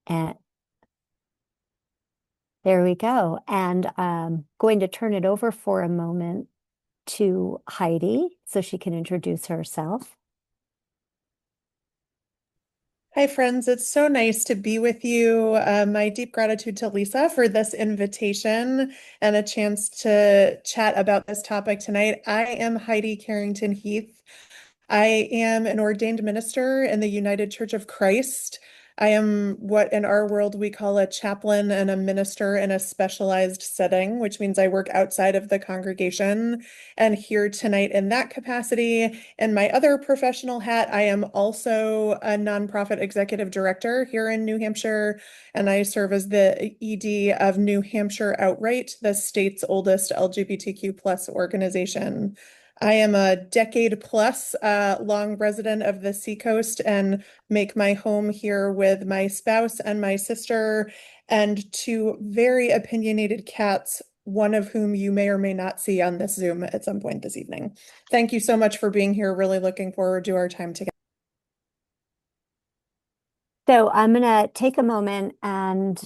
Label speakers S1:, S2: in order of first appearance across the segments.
S1: And there we go. And I'm going to turn it over for a moment to Heidi so she can introduce herself.
S2: Hi, friends. It's so nice to be with you. My deep gratitude to Lisa for this invitation and a chance to chat about this topic tonight. I am Heidi Carrington Heath. I am an ordained minister in the United Church of Christ. I am what in our world we call a chaplain and a minister in a specialized setting, which means I work outside of the congregation. And here tonight in that capacity, in my other professional hat, I am also a nonprofit executive director here in New Hampshire, and I serve as the ED of New Hampshire Outright, the state's oldest LGBTQ plus organization. I am a decade plus long resident of the Seacoast and make my home here with my spouse and my sister and two very opinionated cats, one of whom you may or may not see on this Zoom at some point this evening. Thank you so much for being here. Really looking forward to our time together.
S1: So I'm going to take a moment and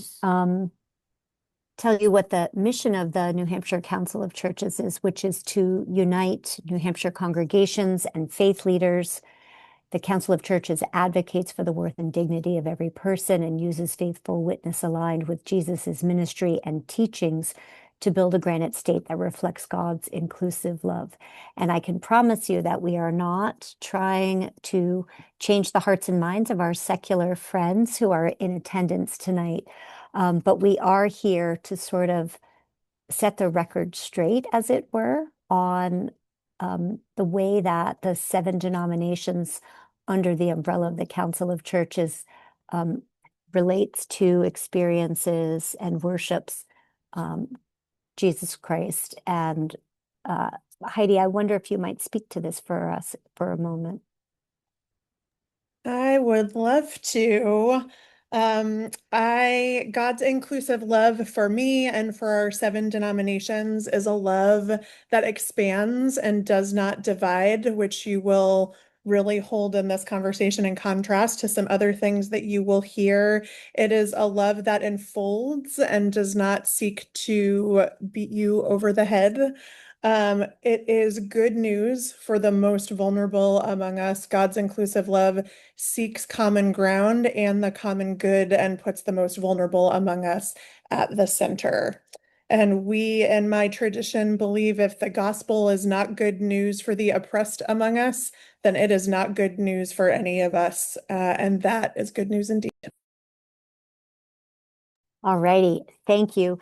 S1: tell you what the mission of the New Hampshire Council of Churches is, which is to unite New Hampshire congregations and faith leaders. The Council of Churches advocates for the worth and dignity of every person and uses faithful witness aligned with Jesus's ministry and teachings to build a granite state that reflects God's inclusive love. And I can promise you that we are not trying to change the hearts and minds of our secular friends who are in attendance tonight. But we are here to sort of set the record straight, as it were, on the way that the seven denominations under the umbrella of the Council of Churches relates to experiences and worships Jesus Christ. And Heidi, I wonder if you might speak to this for us for a moment.
S2: I would love to. God's inclusive love for me and for our seven denominations is a love that expands and does not divide, which you will really hold in this conversation in contrast to some other things that you will hear. It is a love that enfolds and does not seek to beat you over the head. It is good news for the most vulnerable among us. God's inclusive love seeks common ground and the common good and puts the most vulnerable among us at the center. And we, in my tradition, believe if the gospel is not good news for the oppressed among us, then it is not good news for any of us. And that is good news indeed.
S1: All righty, thank you.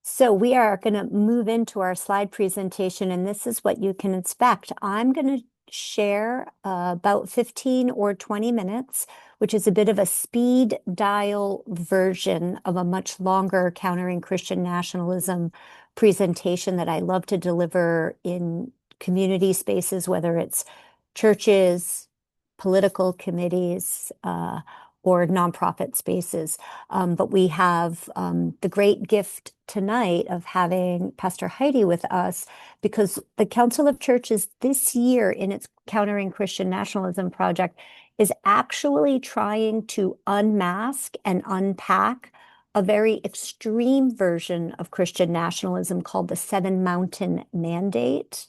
S1: So we are going to move into our slide presentation, and this is what you can expect. I'm going to share about 15 or 20 minutes, which is a bit of a speed dial version of a much longer Countering Christian Nationalism presentation that I love to deliver in community spaces, whether it's churches, political committees, or nonprofit spaces. But we have the great gift tonight of having Pastor Heidi with us because the Council of Churches this year in its Countering Christian Nationalism project is actually trying to unmask and unpack a very extreme version of Christian nationalism called the Seven Mountain Mandate.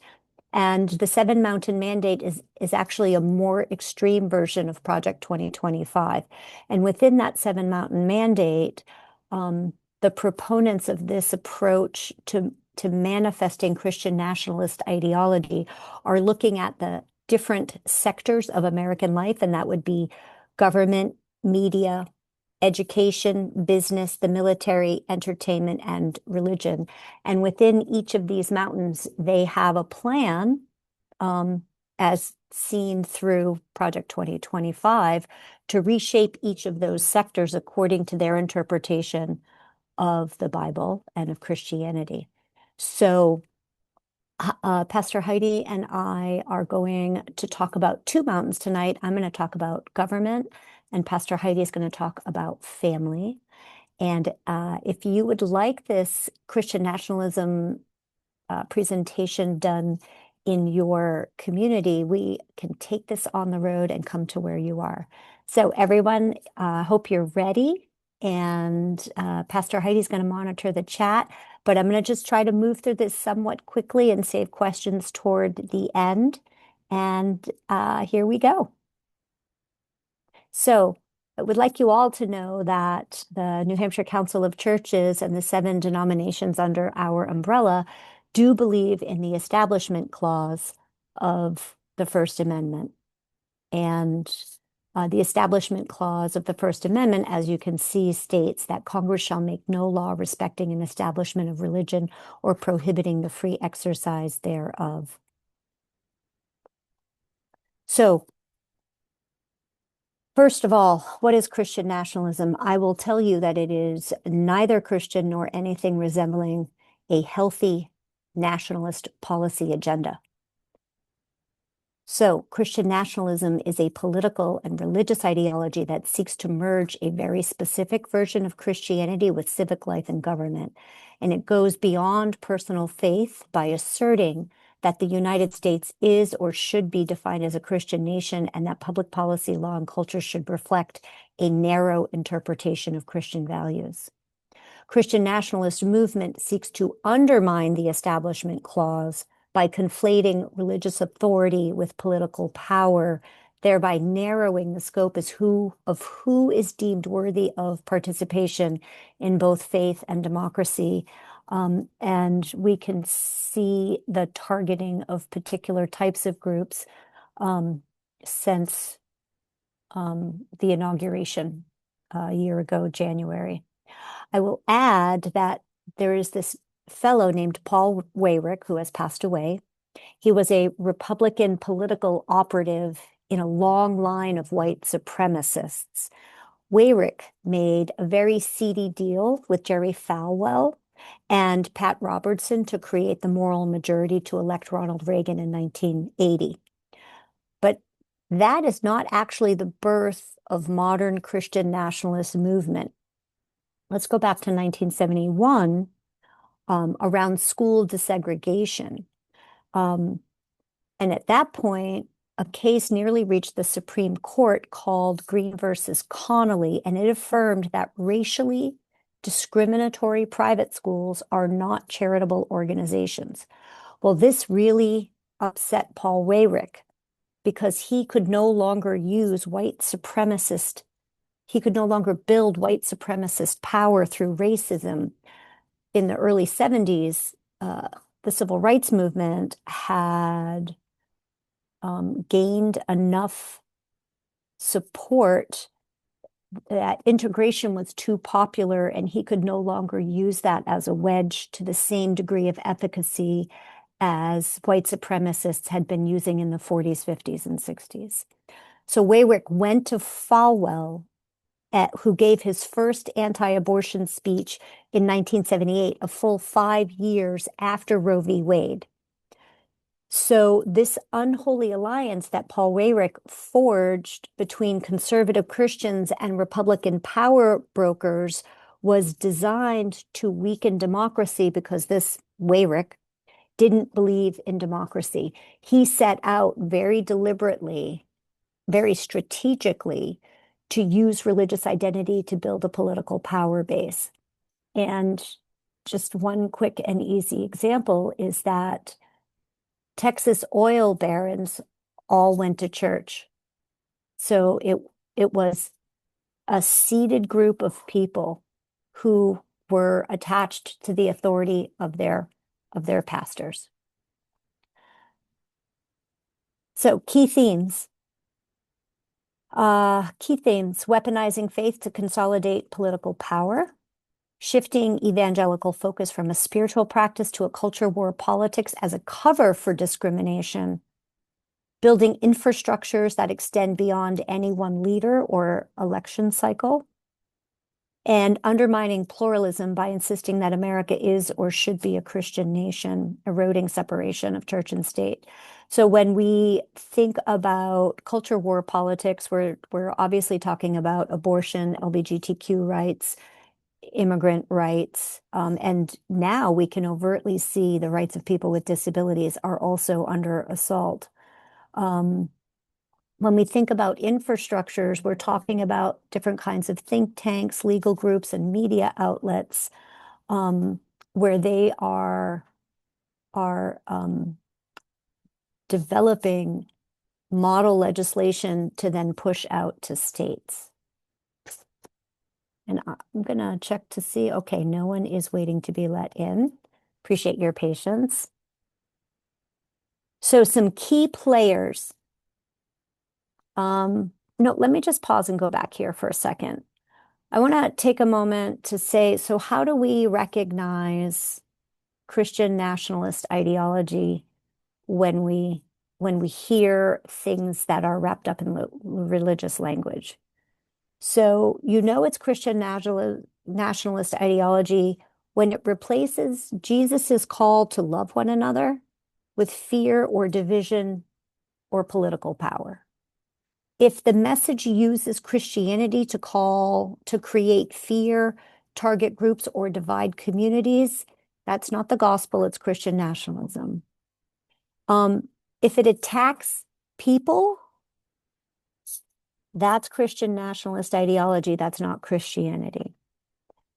S1: And the Seven Mountain Mandate is actually a more extreme version of Project 2025. And within that Seven Mountain Mandate, the proponents of this approach to manifesting Christian nationalist ideology are looking at the different sectors of American life, and that would be government, media, education, business, the military, entertainment, and religion. And within each of these mountains, they have a plan, as seen through Project 2025, to reshape each of those sectors according to their interpretation of the Bible and of Christianity. So Pastor Heidi and I are going to talk about two mountains tonight. I'm going to talk about government, and Pastor Heidi is going to talk about family. And if you would like this Christian nationalism presentation done in your community, we can take this on the road and come to where you are. So everyone, hope you're ready. And Pastor Heidi's going to monitor the chat, but I'm going to just try to move through this somewhat quickly and save questions toward the end. And here we go. So I would like you all to know that the New Hampshire Council of Churches and the 7 denominations under our umbrella do believe in the Establishment Clause of the First Amendment. And the Establishment Clause of the First Amendment, as you can see, states that Congress shall make no law respecting an establishment of religion or prohibiting the free exercise thereof. So, first of all, what is Christian nationalism? I will tell you that it is neither Christian nor anything resembling a healthy nationalist policy agenda. So, Christian nationalism is a political and religious ideology that seeks to merge a very specific version of Christianity with civic life and government. And it goes beyond personal faith by asserting that the United States is or should be defined as a Christian nation, and that public policy, law, and culture should reflect a narrow interpretation of Christian values. Christian nationalist movement seeks to undermine the Establishment Clause by conflating religious authority with political power, thereby narrowing the scope of who is deemed worthy of participation in both faith and democracy. And we can see the targeting of particular types of groups since the inauguration a year ago, January. I will add that there is this fellow named Paul Weyrich who has passed away. He was a Republican political operative in a long line of white supremacists. Weyrich made a very seedy deal with Jerry Falwell and Pat Robertson to create the moral majority to elect Ronald Reagan in 1980. But that is not actually the birth of modern Christian nationalist movement. Let's go back to 1971, around school desegregation. And at that point, a case nearly reached the Supreme Court called Green versus Connolly, and it affirmed that racially discriminatory private schools are not charitable organizations. Well, this really upset Paul Weyrich because he could no longer use white supremacist, he could no longer build white supremacist power through racism. In the early 70s, the civil rights movement had gained enough support that integration was too popular, and he could no longer use that as a wedge to the same degree of efficacy as white supremacists had been using in the 40s, 50s, and 60s. So Weyrich went to Falwell, who gave his first anti-abortion speech in 1978, a full 5 years after Roe v. Wade. So this unholy alliance that Paul Weyrich forged between conservative Christians and Republican power brokers was designed to weaken democracy, because this Weyrich didn't believe in democracy. He set out very deliberately, very strategically, to use religious identity to build a political power base. And just one quick and easy example is that Texas oil barons all went to church. So it was a seated group of people who were attached to the authority of their pastors. So key themes. Weaponizing faith to consolidate political power, shifting evangelical focus from a spiritual practice to a culture war politics as a cover for discrimination, building infrastructures that extend beyond any one leader or election cycle, and undermining pluralism by insisting that America is or should be a Christian nation, eroding separation of church and state. So when we think about culture war politics, we're obviously talking about abortion, LGBTQ rights, immigrant rights, and now we can overtly see the rights of people with disabilities are also under assault. when we think about infrastructures, we're talking about different kinds of think tanks, legal groups, and media outlets, where they are developing model legislation to then push out to states. And I'm going to check to see, okay, no one is waiting to be let in. Appreciate your patience. So some key players. No, let me just pause and go back here for a second. I want to take a moment to say, so how do we recognize Christian nationalist ideology when we hear things that are wrapped up in religious language? So you know it's Christian nationalist ideology when it replaces Jesus's call to love one another with fear or division or political power. If the message uses Christianity to create fear, target groups, or divide communities, that's not the gospel, it's Christian nationalism. If it attacks people, that's Christian nationalist ideology, that's not Christianity.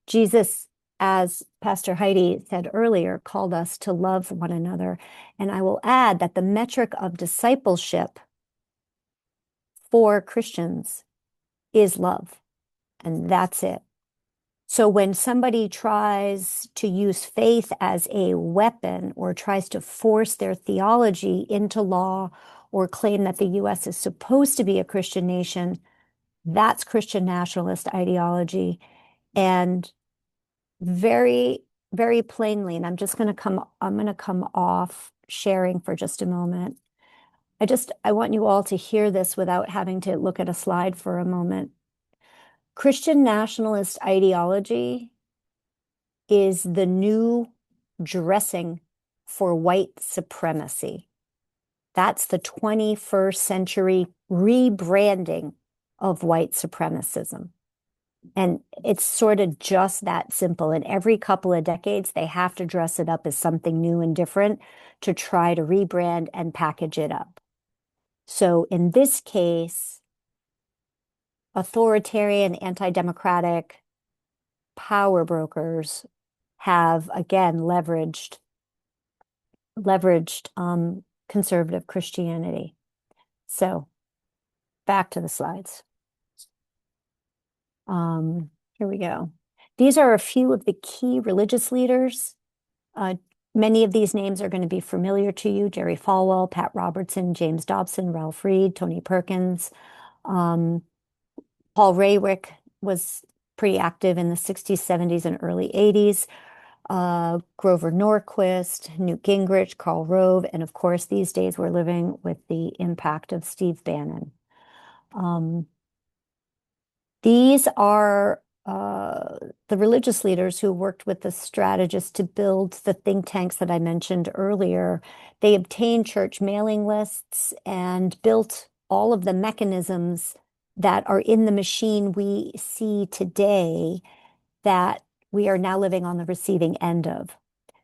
S1: Jesus, as Pastor Heidi said earlier, called us to love one another. And I will add that the metric of discipleship for Christians is love, and that's it. So when somebody tries to use faith as a weapon or tries to force their theology into law or claim that the US is supposed to be a Christian nation, that's Christian nationalist ideology. And very, very plainly, and I'm going to come off sharing for just a moment. I want you all to hear this without having to look at a slide for a moment. Christian nationalist ideology is the new dressing for white supremacy. That's the 21st century rebranding of white supremacism. And it's sort of just that simple. And every couple of decades, they have to dress it up as something new and different to try to rebrand and package it up. So in this case, authoritarian, anti-democratic power brokers have again leveraged conservative Christianity. So back to the slides. Here we go. These are a few of the key religious leaders. Many of these names are going to be familiar to you: Jerry Falwell, Pat Robertson, James Dobson, Ralph Reed, Tony Perkins. Paul Raywick was pretty active in the 60s, 70s, and early 80s. Grover Norquist, Newt Gingrich, Karl Rove, and of course, these days we're living with the impact of Steve Bannon. These are the religious leaders who worked with the strategists to build the think tanks that I mentioned earlier. They obtained church mailing lists and built all of the mechanisms that are in the machine we see today that we are now living on the receiving end of.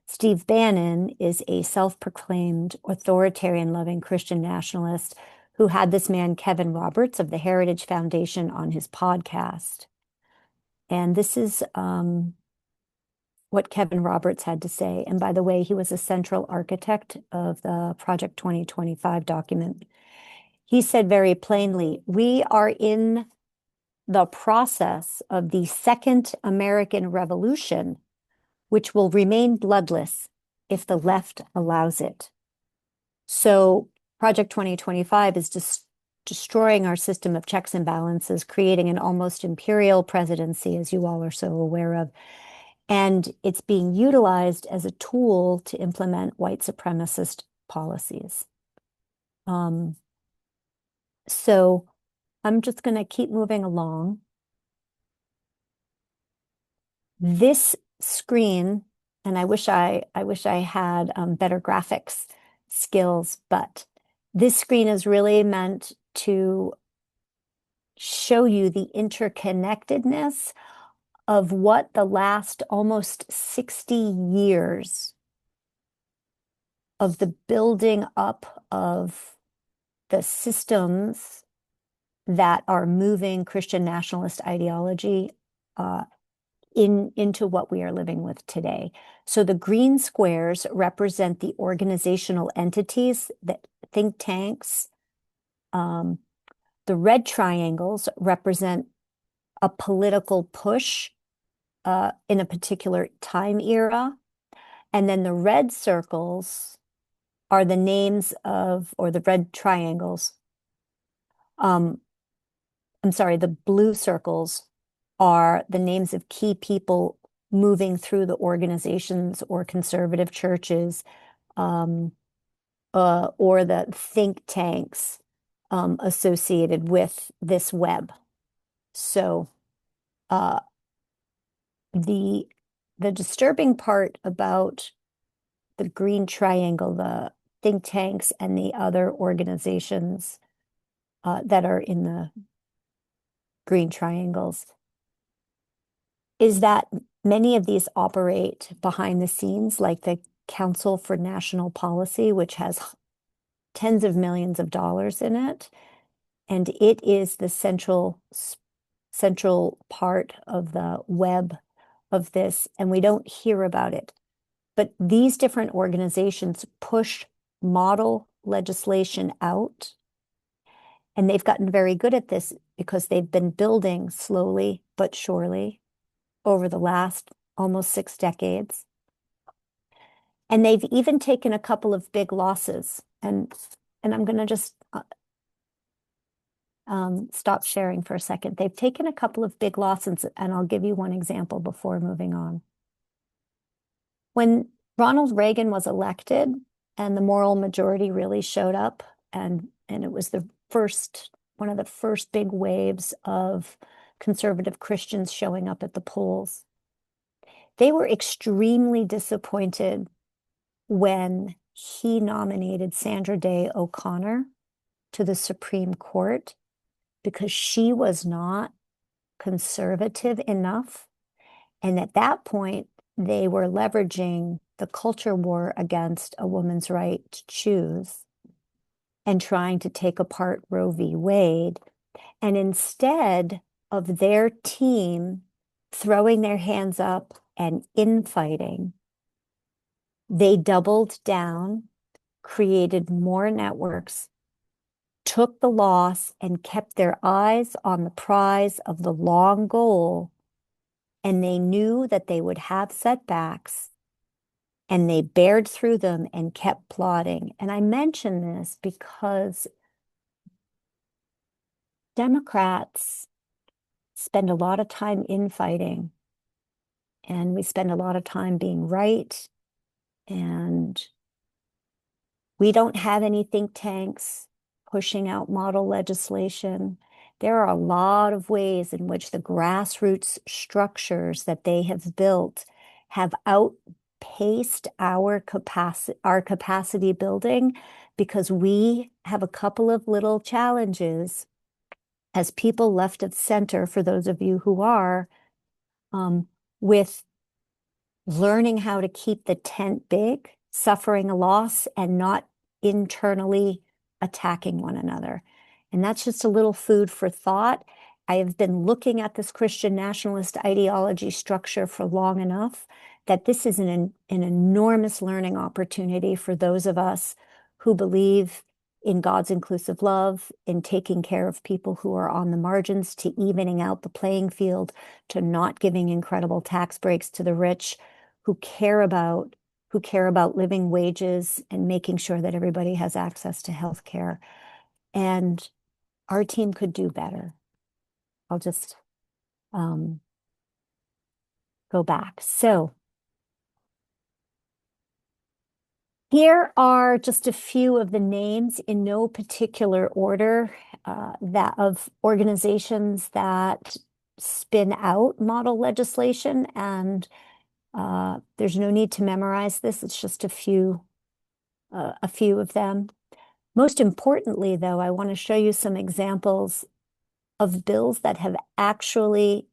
S1: Steve Bannon is a self-proclaimed authoritarian loving Christian nationalist who had this man, Kevin Roberts of the Heritage Foundation, on his podcast. And this is what Kevin Roberts had to say. And by the way, he was a central architect of the Project 2025 document. He said very plainly, "We are in the process of the Second American Revolution, which will remain bloodless if the left allows it." So Project 2025 is just destroying our system of checks and balances, creating an almost imperial presidency, as you all are so aware of. And it's being utilized as a tool to implement white supremacist policies. So I'm just going to keep moving along. This screen, and I wish I had better graphics skills, but this screen is really meant to show you the interconnectedness of what the last almost 60 years of the building up of the systems that are moving Christian nationalist ideology into what we are living with today. So the green squares represent the organizational entities, that think tanks. The red triangles represent a political push in a particular time era. And then the red circles are the names of, or the red triangles. I'm sorry, the blue circles are the names of key people moving through the organizations or conservative churches, or the think tanks associated with this web. So uh, the the disturbing part about the green triangle, the think tanks and the other organizations that are in the green triangles, is that many of these operate behind the scenes, like the Council for National Policy, which has tens of millions of dollars in it. And it is the central part of the web of this, and we don't hear about it. But these different organizations push model legislation out, and they've gotten very good at this because they've been building slowly but surely over the last almost 6 decades. And they've even taken a couple of big losses. And I'm going to just stop sharing for a second. They've taken a couple of big losses, and I'll give you one example before moving on. When Ronald Reagan was elected and the moral majority really showed up, and it was one of the first big waves of conservative Christians showing up at the polls, they were extremely disappointed when he nominated Sandra Day O'Connor to the Supreme Court because she was not conservative enough. And at that point, they were leveraging the culture war against a woman's right to choose and trying to take apart Roe v. Wade. And instead of their team throwing their hands up and infighting, they doubled down, created more networks, took the loss, and kept their eyes on the prize of the long goal. And they knew that they would have setbacks, and they bared through them and kept plodding. And I mention this because Democrats spend a lot of time infighting, and we spend a lot of time being right, and we don't have any think tanks pushing out model legislation. There are a lot of ways in which the grassroots structures that they have built have outpaced our capacity building, because we have a couple of little challenges as people left of center, for those of you who are, with learning how to keep the tent big, suffering a loss, and not internally attacking one another. And that's just a little food for thought. I have been looking at this Christian nationalist ideology structure for long enough that this is an enormous learning opportunity for those of us who believe in God's inclusive love, in taking care of people who are on the margins, to evening out the playing field, to not giving incredible tax breaks to the rich, who care about living wages and making sure that everybody has access to health care. And our team could do better. I'll just go back. So here are just a few of the names, in no particular order, that of organizations that spin out model legislation. And there's no need to memorize this. It's just a few of them. Most importantly, though, I want to show you some examples of bills that have actually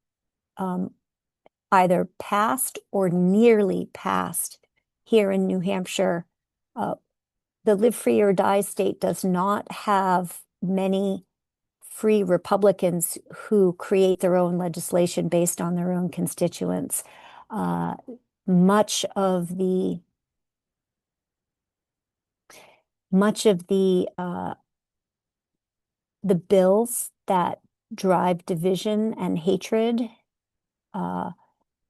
S1: either passed or nearly passed here in New Hampshire. The Live Free or Die state does not have many free Republicans who create their own legislation based on their own constituents. Uh, much of the much of the bills that drive division and hatred uh,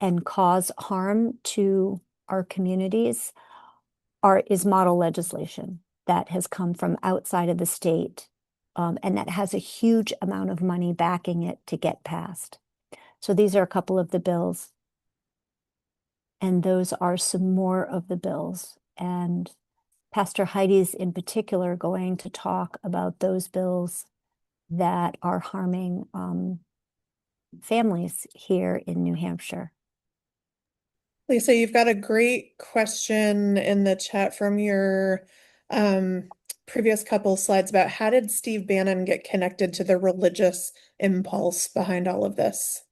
S1: and cause harm to our communities is model legislation that has come from outside of the state, and that has a huge amount of money backing it to get passed. So these are a couple of the bills, and those are some more of the bills. And Pastor Heidi's in particular going to talk about those bills that are harming families here in New Hampshire.
S2: Lisa, you've got a great question in the chat from your previous couple slides about how did Steve Bannon get connected to the religious impulse behind all of this?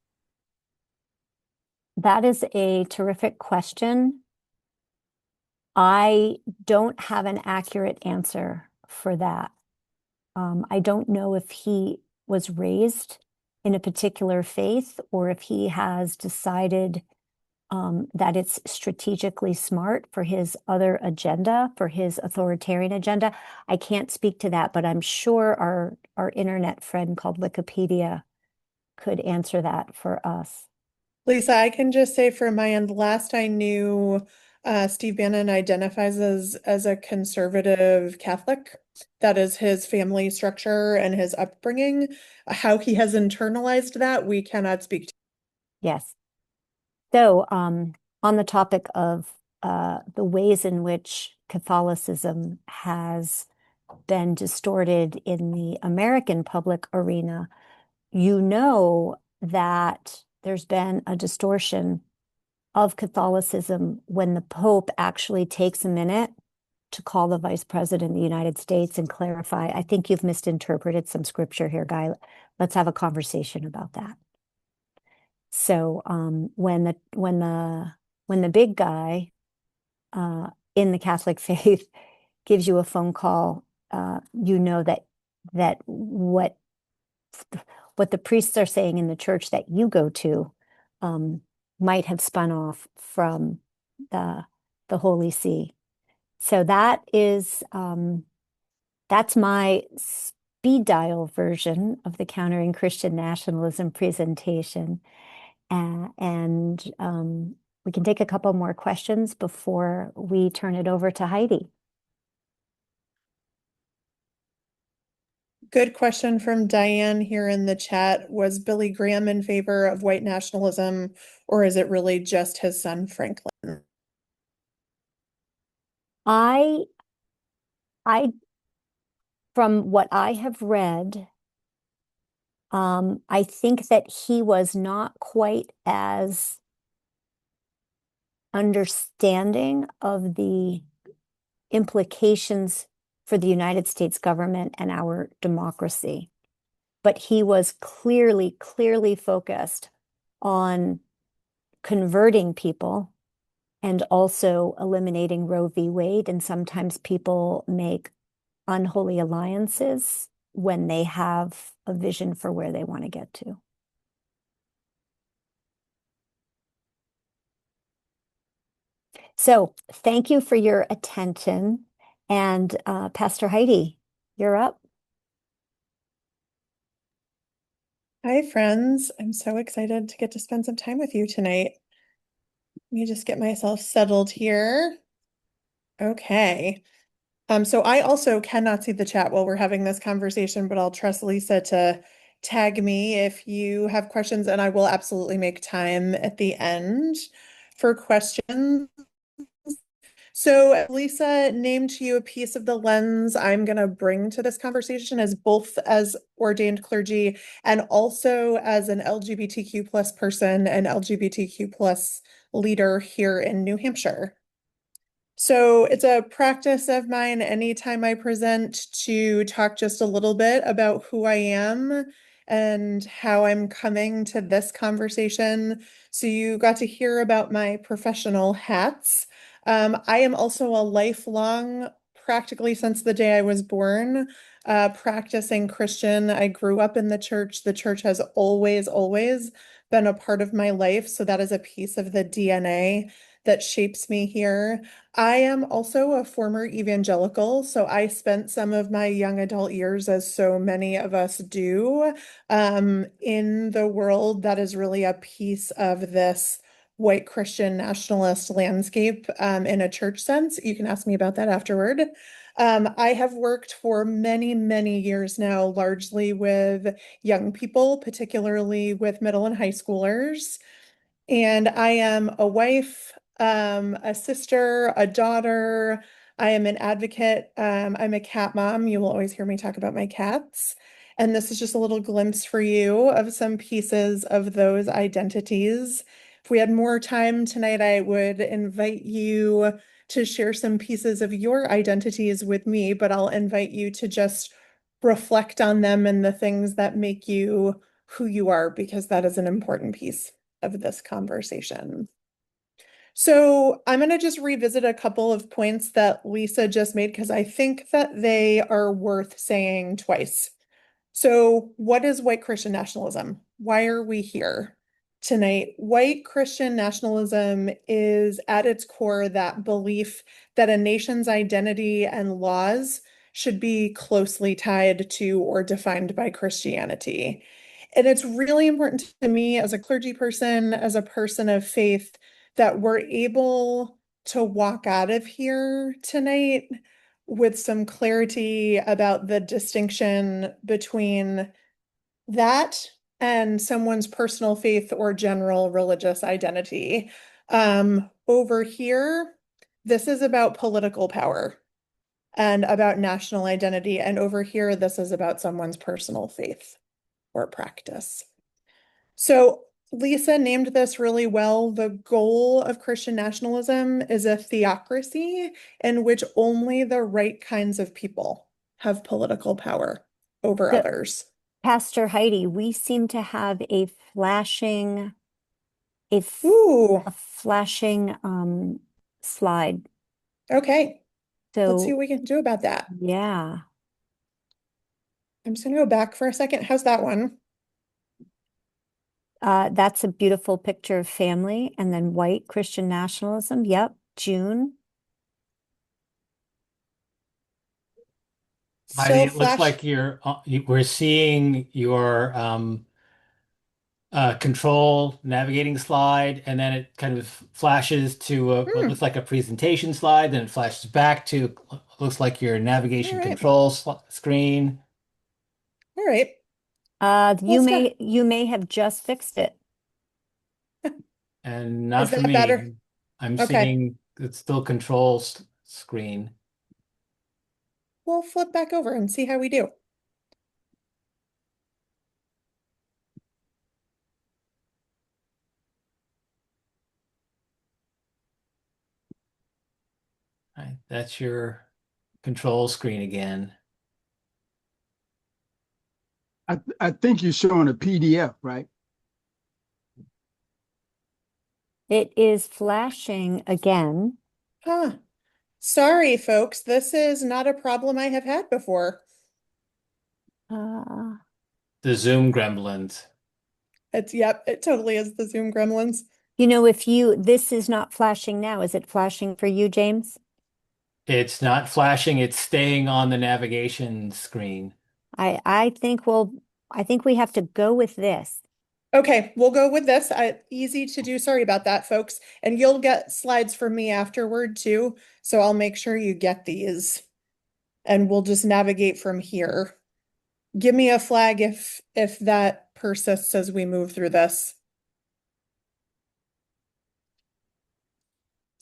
S1: That is a terrific question. I don't have an accurate answer for that. I don't know if he was raised in a particular faith or if he has decided that it's strategically smart for his other agenda, for his authoritarian agenda. I can't speak to that, but I'm sure our internet friend called Wikipedia could answer that for us.
S2: Lisa, I can just say from my end, last I knew, Steve Bannon identifies as a conservative Catholic. That is his family structure and his upbringing. How he has internalized that, we cannot speak to.
S1: Yes. So, on the topic of the ways in which Catholicism has been distorted in the American public arena, you know that there's been a distortion of Catholicism when the Pope actually takes a minute to call the Vice President of the United States and clarify, I think you've misinterpreted some scripture here, Guy. Let's have a conversation about that. So when the big guy in the Catholic faith gives you a phone call, you know that what the priests are saying in the church that you go to might have spun off from the Holy See. So that's my speed dial version of the Countering Christian Nationalism presentation. And we can take a couple more questions before we turn it over to Heidi.
S2: Good question from Diane here in the chat. Was Billy Graham in favor of white nationalism, or is it really just his son, Franklin?
S1: I, from what I have read, I think that he was not quite as understanding of the implications for the United States government and our democracy. But he was clearly focused on converting people and also eliminating Roe v. Wade. And sometimes people make unholy alliances when they have a vision for where they want to get to. So thank you for your attention. And Pastor Heidi, you're up.
S2: Hi, friends. I'm so excited to get to spend some time with you tonight. Let me just get myself settled here. Okay. So I also cannot see the chat while we're having this conversation, but I'll trust Lisa to tag me if you have questions, and I will absolutely make time at the end for questions. So Lisa named to you a piece of the lens I'm going to bring to this conversation as both as ordained clergy and also as an LGBTQ plus person and LGBTQ plus leader here in New Hampshire. So it's a practice of mine anytime I present to talk just a little bit about who I am and how I'm coming to this conversation. So you got to hear about my professional hats. I am also a lifelong, practically since the day I was born, practicing Christian. I grew up in the church. The church has always, always been a part of my life. So that is a piece of the DNA that shapes me here. I am also a former evangelical, so I spent some of my young adult years, as so many of us do, in the world that is really a piece of this white Christian nationalist landscape, in a church sense. You can ask me about that afterward. I have worked for many, many years now, largely with young people, particularly with middle and high schoolers. And I am a wife, a sister, a daughter. I am an advocate. I'm a cat mom. You will always hear me talk about my cats. And this is just a little glimpse for you of some pieces of those identities. If we had more time tonight, I would invite you to share some pieces of your identities with me, but I'll invite you to just reflect on them and the things that make you who you are, because that is an important piece of this conversation. So I'm going to just revisit a couple of points that Lisa just made because I think that they are worth saying twice. So, what is white Christian nationalism? Why are we here tonight? White Christian nationalism is at its core that belief that a nation's identity and laws should be closely tied to or defined by Christianity. And it's really important to me as a clergy person, as a person of faith, that we're able to walk out of here tonight with some clarity about the distinction between that and someone's personal faith or general religious identity. Over here, this is about political power and about national identity. And over here, this is about someone's personal faith or practice. So Lisa named this really well. The goal of Christian nationalism is a theocracy in which only the right kinds of people have political power over
S1: So,
S2: others.
S1: Pastor Heidi, we seem to have a, f-
S2: Ooh,
S1: a flashing slide.
S2: okay. Let's see what
S1: So,
S2: we can do about that.
S1: yeah,
S2: I'm just going to go back for a second. How's that one?
S1: that's a beautiful picture of family and then white Christian nationalism. Yep, June.
S3: Heidi,
S2: So
S3: it looks
S2: flash.
S3: like we're seeing your control navigating slide, and then it kind of flashes to what
S2: Hmm,
S3: looks like a presentation slide, then it flashes back to looks like your
S2: all
S3: navigation
S2: right.
S3: control screen.
S2: All right. Well,
S1: You may have just fixed it.
S3: And not
S2: Is
S3: for
S2: that better?
S3: me. I'm
S2: Okay.
S3: seeing it's still control screen.
S2: We'll flip back over and see how we do.
S3: Right, that's your control screen again.
S4: I think you're showing a PDF, right?
S1: It is flashing again.
S2: Huh. Sorry, folks. This is not a problem I have had before.
S1: Uh,
S3: The Zoom gremlins.
S2: Yep, it totally is the Zoom gremlins.
S1: this is not flashing now. Is it flashing for you, James?
S3: It's not flashing, it's staying on the navigation screen.
S1: I think I think we have to go with this.
S2: Okay, we'll go with this. Easy to do. Sorry about that, folks. And you'll get slides from me afterward too. So I'll make sure you get these and we'll just navigate from here. Give me a flag if that persists as we move through this.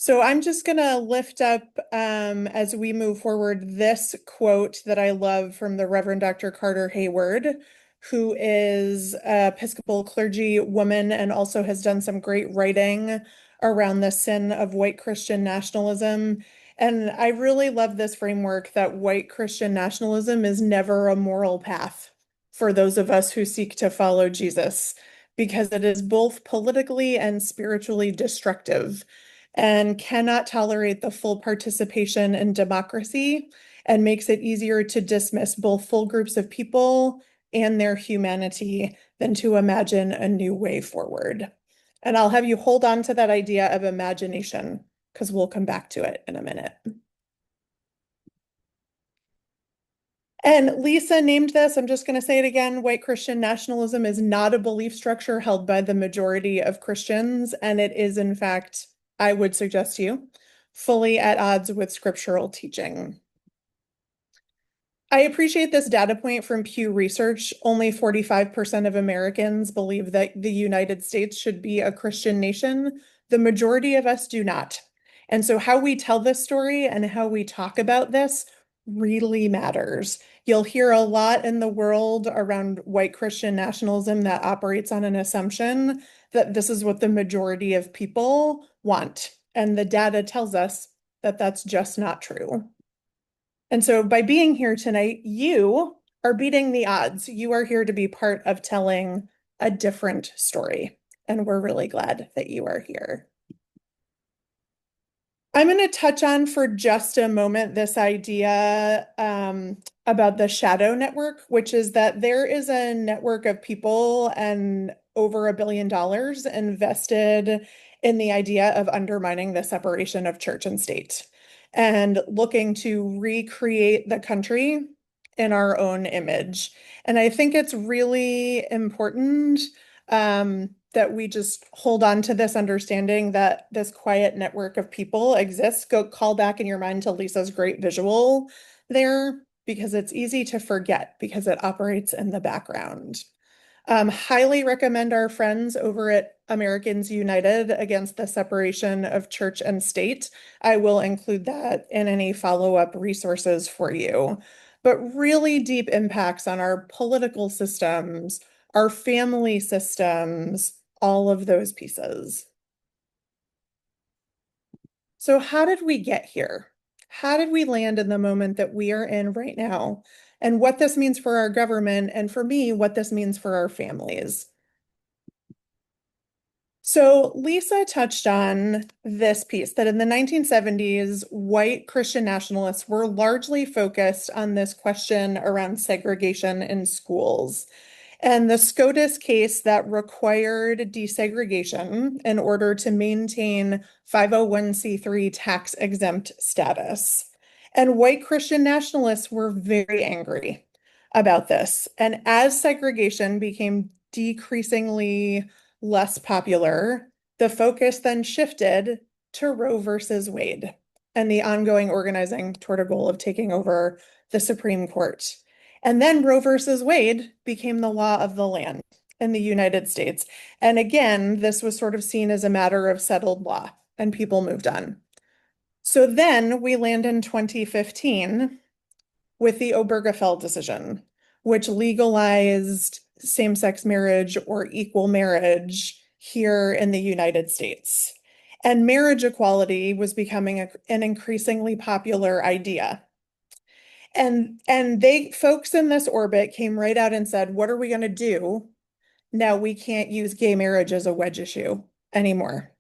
S2: So I'm just going to lift up, as we move forward, this quote that I love from the Reverend Dr. Carter Hayward, who is a Episcopal clergy woman and also has done some great writing around the sin of white Christian nationalism. And I really love this framework that white Christian nationalism is never a moral path for those of us who seek to follow Jesus, because it is both politically and spiritually destructive and cannot tolerate the full participation in democracy and makes it easier to dismiss both full groups of people and their humanity than to imagine a new way forward. And I'll have you hold on to that idea of imagination because we'll come back to it in a minute. And Lisa named this, I'm just going to say it again, white Christian nationalism is not a belief structure held by the majority of Christians, and it is, in fact, I would suggest to you, fully at odds with scriptural teaching. I appreciate this data point from Pew Research. Only 45% of Americans believe that the United States should be a Christian nation. The majority of us do not. And so how we tell this story and how we talk about this really matters. You'll hear a lot in the world around white Christian nationalism that operates on an assumption that this is what the majority of people want. And the data tells us that that's just not true. And so by being here tonight, you are beating the odds. You are here to be part of telling a different story. And we're really glad that you are here. I'm going to touch on for just a moment this idea about the shadow network, which is that there is a network of people and over $1 billion invested in the idea of undermining the separation of church and state and looking to recreate the country in our own image. And I think it's really important that we just hold on to this understanding that this quiet network of people exists. Go call back in your mind to Lisa's great visual there, because it's easy to forget because it operates in the background. Highly recommend our friends over at Americans United Against the Separation of Church and State. I will include that in any follow-up resources for you. But really deep impacts on our political systems, our family systems, all of those pieces. So how did we get here? How did we land in the moment that we are in right now? And what this means for our government, and for me, what this means for our families. So Lisa touched on this piece, that in the 1970s, white Christian nationalists were largely focused on this question around segregation in schools. And the SCOTUS case that required desegregation in order to maintain 501c3 tax exempt status. And white Christian nationalists were very angry about this. And as segregation became decreasingly less popular, the focus then shifted to Roe versus Wade and the ongoing organizing toward a goal of taking over the Supreme Court. And then Roe versus Wade became the law of the land in the United States. And again, this was sort of seen as a matter of settled law, and people moved on. So then we land in 2015 with the Obergefell decision, which legalized same-sex marriage or equal marriage here in the United States. And marriage equality was becoming an increasingly popular idea. And folks in this orbit came right out and said, what are we going to do? Now we can't use gay marriage as a wedge issue anymore.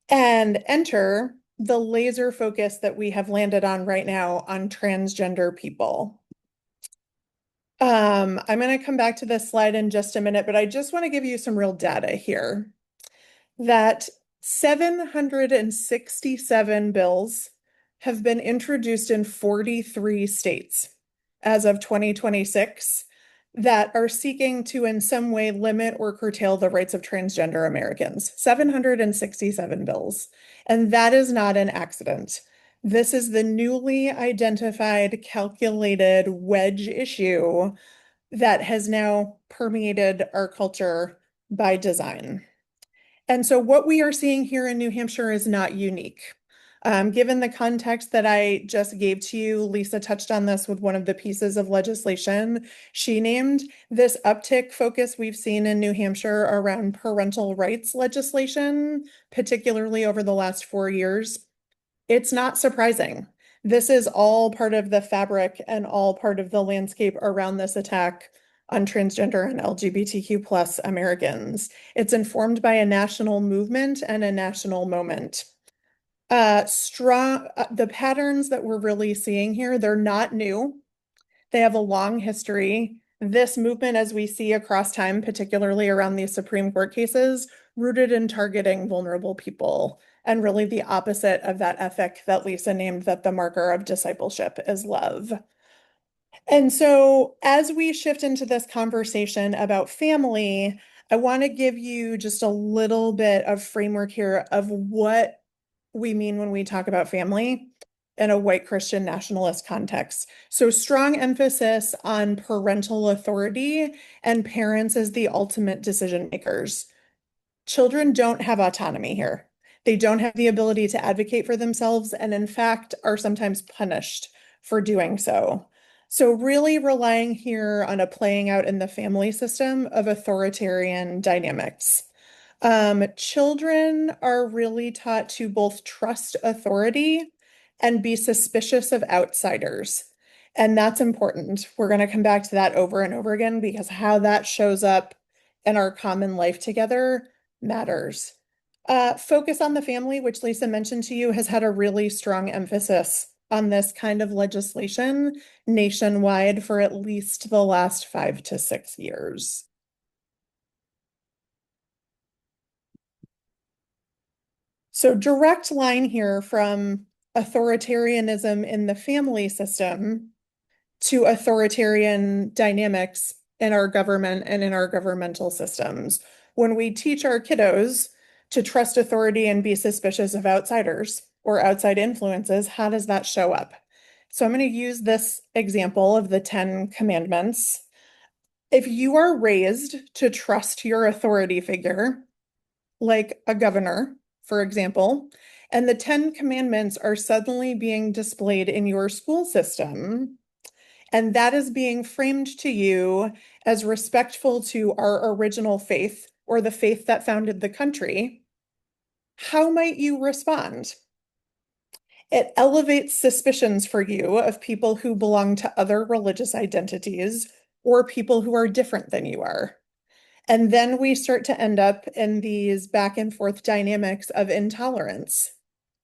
S2: And enter the laser focus that we have landed on right now on transgender people. I'm going to come back to this slide in just a minute, but I just want to give you some real data here. That 767 bills have been introduced in 43 states as of 2026 that are seeking to in some way limit or curtail the rights of transgender Americans. 767 bills. And that is not an accident. This is the newly identified, calculated wedge issue that has now permeated our culture by design. And so what we are seeing here in New Hampshire is not unique. Given the context that I just gave to you, Lisa touched on this with one of the pieces of legislation she named. This uptick focus we've seen in New Hampshire around parental rights legislation, particularly over the last 4 years, it's not surprising. This is all part of the fabric and all part of the landscape around this attack on transgender and LGBTQ plus Americans. It's informed by a national movement and a national moment. The patterns that we're really seeing here, they're not new. They have a long history. This movement, as we see across time, particularly around these Supreme Court cases, rooted in targeting vulnerable people, and really the opposite of that ethic that Lisa named, that the marker of discipleship is love. And so as we shift into this conversation about family, I want to give you just a little bit of framework here of what we mean when we talk about family in a white Christian nationalist context. So strong emphasis on parental authority and parents as the ultimate decision makers. Children don't have autonomy here. They don't have the ability to advocate for themselves, and in fact, are sometimes punished for doing so. So really relying here on a playing out in the family system of authoritarian dynamics. Children are really taught to both trust authority and be suspicious of outsiders. And that's important. We're going to come back to that over and over again because how that shows up in our common life together matters. Focus on the family, which Lisa mentioned to you, has had a really strong emphasis on this kind of legislation nationwide for at least the last 5 to 6 years. So direct line here from authoritarianism in the family system to authoritarian dynamics in our government and in our governmental systems. When we teach our kiddos to trust authority and be suspicious of outsiders or outside influences, how does that show up? So I'm going to use this example of the 10 commandments. If you are raised to trust your authority figure, like a governor, for example, and the 10 commandments are suddenly being displayed in your school system, and that is being framed to you as respectful to our original faith or the faith that founded the country, how might you respond? It elevates suspicions for you of people who belong to other religious identities or people who are different than you are. And then we start to end up in these back and forth dynamics of intolerance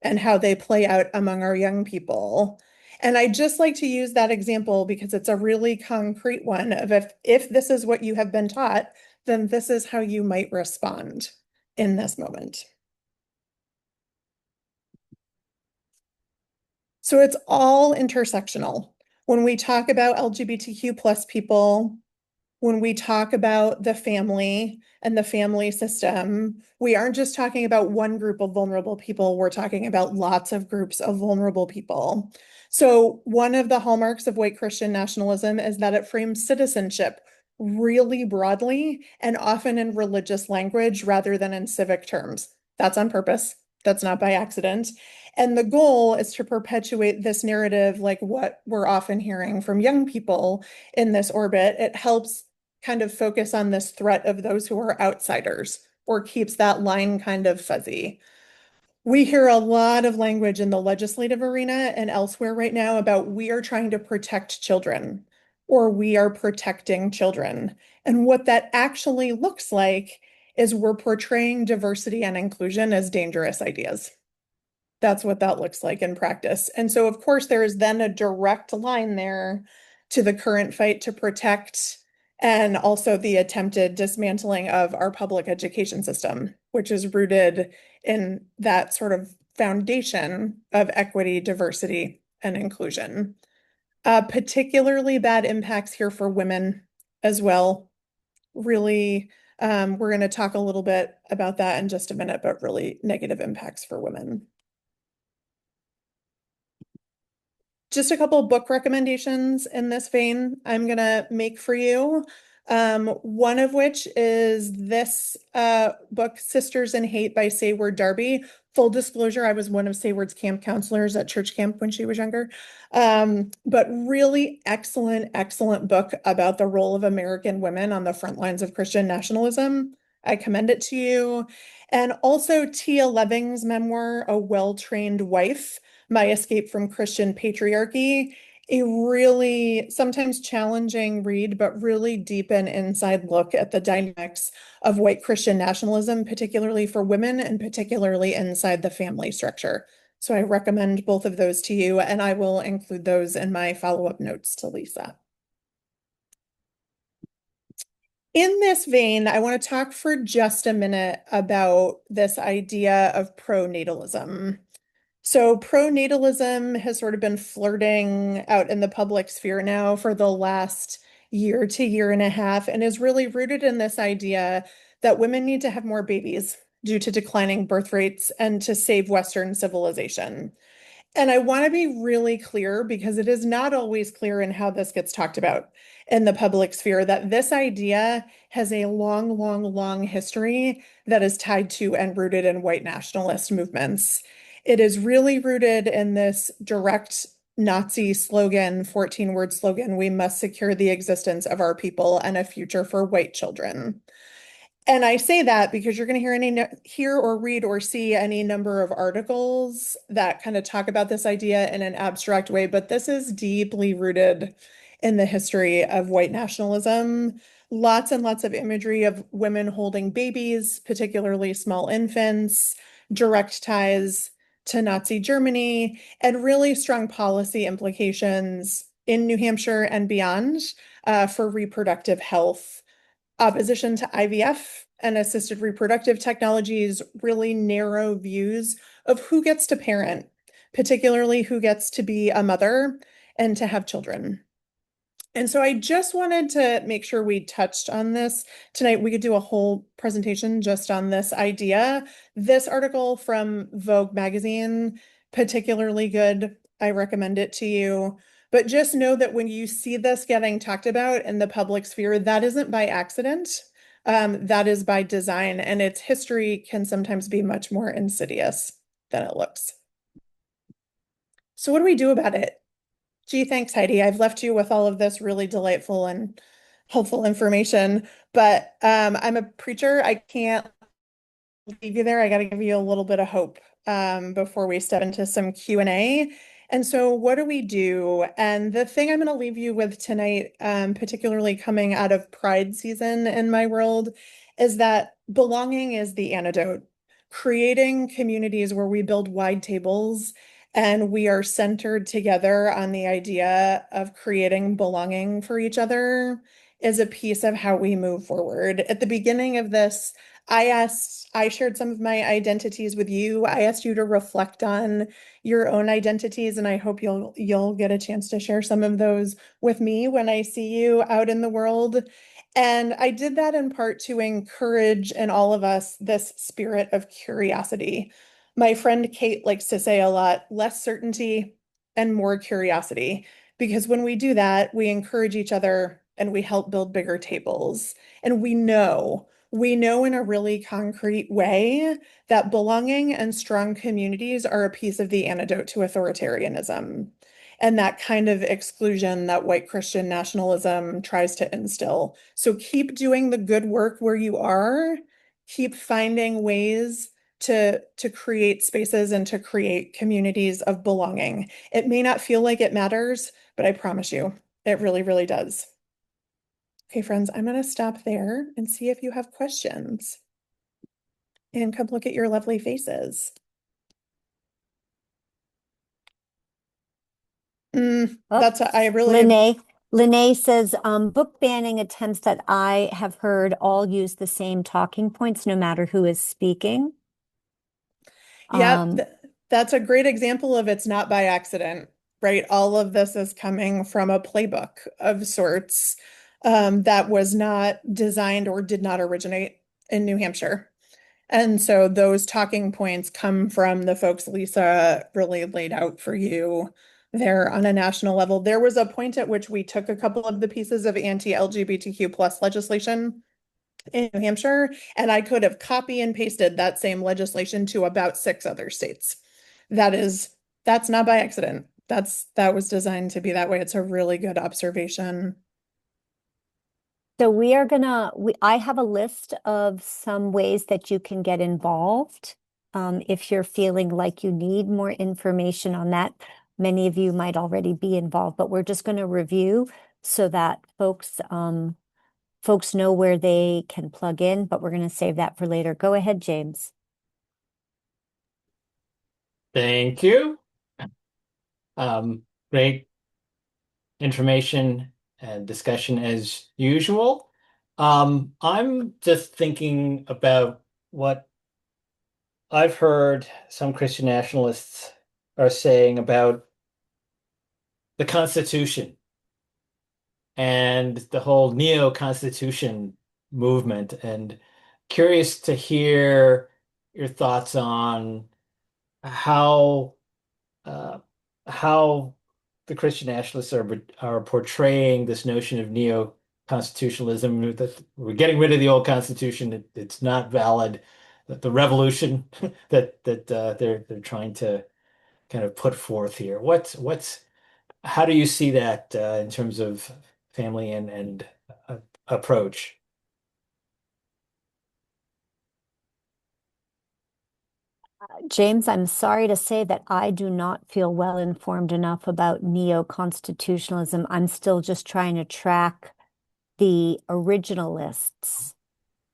S2: and how they play out among our young people. And I just like to use that example because it's a really concrete one of if this is what you have been taught, then this is how you might respond in this moment. So it's all intersectional. When we talk about LGBTQ plus people, when we talk about the family and the family system, we aren't just talking about one group of vulnerable people, we're talking about lots of groups of vulnerable people. So one of the hallmarks of white Christian nationalism is that it frames citizenship really broadly and often in religious language rather than in civic terms. That's on purpose. That's not by accident. And the goal is to perpetuate this narrative, like what we're often hearing from young people in this orbit. It helps kind of focus on this threat of those who are outsiders or keeps that line kind of fuzzy. We hear a lot of language in the legislative arena and elsewhere right now about we are trying to protect children or we are protecting children. And what that actually looks like is we're portraying diversity and inclusion as dangerous ideas. That's what that looks like in practice. And so, of course, there is then a direct line there to the current fight to protect and also the attempted dismantling of our public education system, which is rooted in that sort of foundation of equity, diversity, and inclusion. Particularly bad impacts here for women as well. Really, we're going to talk a little bit about that in just a minute, but really negative impacts for women. Just a couple of book recommendations in this vein I'm going to make for you. One of which is this book, Sisters in Hate by Sayward Darby. Full disclosure, I was one of Sayward's camp counselors at church camp when she was younger. But really excellent, excellent book about the role of American women on the front lines of Christian nationalism. I commend it to you. And also Tia Leving's memoir, A Well-Trained Wife, My Escape from Christian Patriarchy, a really sometimes challenging read, but really deep and inside look at the dynamics of white Christian nationalism, particularly for women and particularly inside the family structure. So I recommend both of those to you, and I will include those in my follow-up notes to Lisa. In this vein, I want to talk for just a minute about this idea of pronatalism. So pronatalism has sort of been flirting out in the public sphere now for the last year to year and a half, and is really rooted in this idea that women need to have more babies due to declining birth rates and to save Western civilization. And I want to be really clear because it is not always clear in how this gets talked about in the public sphere that this idea has a long, long, long history that is tied to and rooted in white nationalist movements. It is really rooted in this direct Nazi slogan, 14-word slogan, we must secure the existence of our people and a future for white children. And I say that because you're going to hear or read or see any number of articles that kind of talk about this idea in an abstract way, but this is deeply rooted in the history of white nationalism. Lots and lots of imagery of women holding babies, particularly small infants, direct ties to Nazi Germany, and really strong policy implications in New Hampshire and beyond for reproductive health. Opposition to IVF and assisted reproductive technologies, really narrow views of who gets to parent, particularly who gets to be a mother and to have children. And so I just wanted to make sure we touched on this tonight. We could do a whole presentation just on this idea. This article from Vogue magazine, particularly good. I recommend it to you. But just know that when you see this getting talked about in the public sphere, that isn't by accident. That is by design, and its history can sometimes be much more insidious than it looks. So what do we do about it? Gee, thanks, Heidi. I've left you with all of this really delightful and helpful information, but I'm a preacher. I can't leave you there. I got to give you a little bit of hope before we step into some Q&A. And so what do we do? And the thing I'm going to leave you with tonight, particularly coming out of Pride season in my world, is that belonging is the antidote. Creating communities where we build wide tables and we are centered together on the idea of creating belonging for each other is a piece of how we move forward. At the beginning of this, I shared some of my identities with you. I asked you to reflect on your own identities, and I hope you'll get a chance to share some of those with me when I see you out in the world. And I did that in part to encourage in all of us this spirit of curiosity. My friend Kate likes to say a lot, less certainty and more curiosity, because when we do that, we encourage each other and we help build bigger tables. And we know in a really concrete way that belonging and strong communities are a piece of the antidote to authoritarianism and that kind of exclusion that white Christian nationalism tries to instill. So keep doing the good work where you are, keep finding ways to create spaces and to create communities of belonging. It may not feel like it matters, but I promise you, it really, really does. Okay, friends, I'm going to stop there and see if you have questions. And come look at your lovely faces. I really
S1: Lene says, book banning attempts that I have heard all use the same talking points, no matter who is speaking.
S2: Yeah, that's a great example of it's not by accident, right? All of this is coming from a playbook of sorts that was not designed or did not originate in New Hampshire. And so those talking points come from the folks Lisa really laid out for you there on a national level. There was a point at which we took a couple of the pieces of anti-LGBTQ plus legislation in New Hampshire, and I could have copy and pasted that same legislation to about 6 other states. That's not by accident. That was designed to be that way. It's a really good observation.
S1: So I have a list of some ways that you can get involved. If you're feeling like you need more information on that, many of you might already be involved, but we're just going to review so that folks know where they can plug in, but we're going to save that for later. Go ahead, James.
S3: Thank you. Um, Great information and discussion as usual. I'm just thinking about what I've heard some Christian nationalists are saying about the Constitution and the whole neo-Constitution movement, and curious to hear your thoughts on how uh, how the Christian nationalists are portraying this notion of neo-constitutionalism, that we're getting rid of the old constitution, it's not valid, that the revolution that they're trying to kind of put forth here. What's how do you see that in terms of family and uh, approach?
S1: James, I'm sorry to say that I do not feel well informed enough about neo-constitutionalism. I'm still just trying to track the originalists,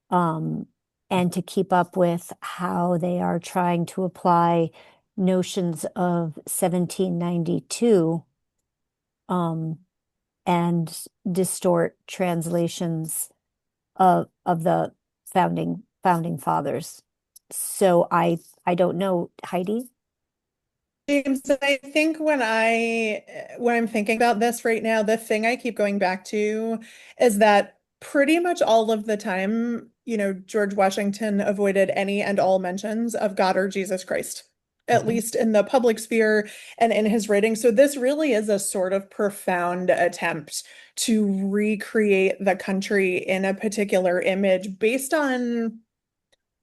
S1: um, and to keep up with how they are trying to apply notions of 1792, um, and distort translations of the founding fathers. So I don't know, Heidi.
S2: James, I think when I'm thinking about this right now, the thing I keep going back to is that pretty much all of the time, George Washington avoided any and all mentions of God or Jesus Christ, at
S3: Mhm.
S2: least in the public sphere and in his writing. So this really is a sort of profound attempt to recreate the country in a particular image based on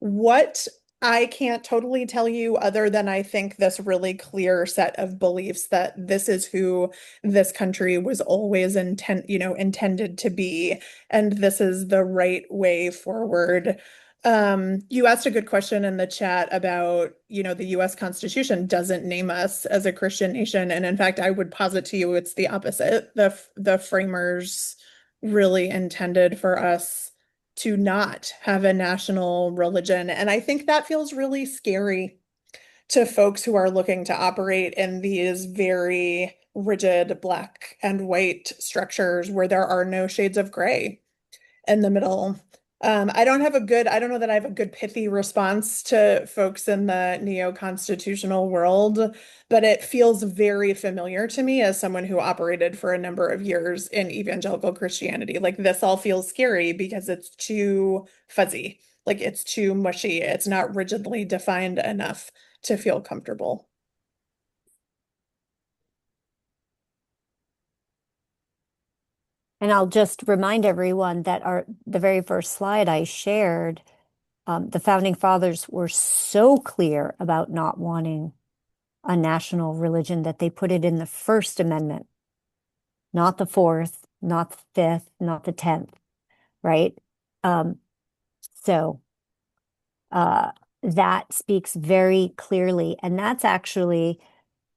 S2: what I can't totally tell you, other than I think this really clear set of beliefs that this is who this country was always intended to be, and this is the right way forward. You asked a good question in the chat about, the US Constitution doesn't name us as a Christian nation. And in fact, I would posit to you it's the opposite. The framers really intended for us to not have a national religion. And I think that feels really scary to folks who are looking to operate in these very rigid black and white structures where there are no shades of gray in the middle. I don't know that I have a good pithy response to folks in the neo-constitutional world, but it feels very familiar to me as someone who operated for a number of years in evangelical Christianity. Like this all feels scary because it's too fuzzy, like it's too mushy. It's not rigidly defined enough to feel comfortable.
S1: And I'll just remind everyone that the very first slide I shared, the founding fathers were so clear about not wanting a national religion that they put it in the First Amendment, not the Fourth, not the Fifth, not the 10th, right? Um, so uh, that speaks very clearly. And that's actually,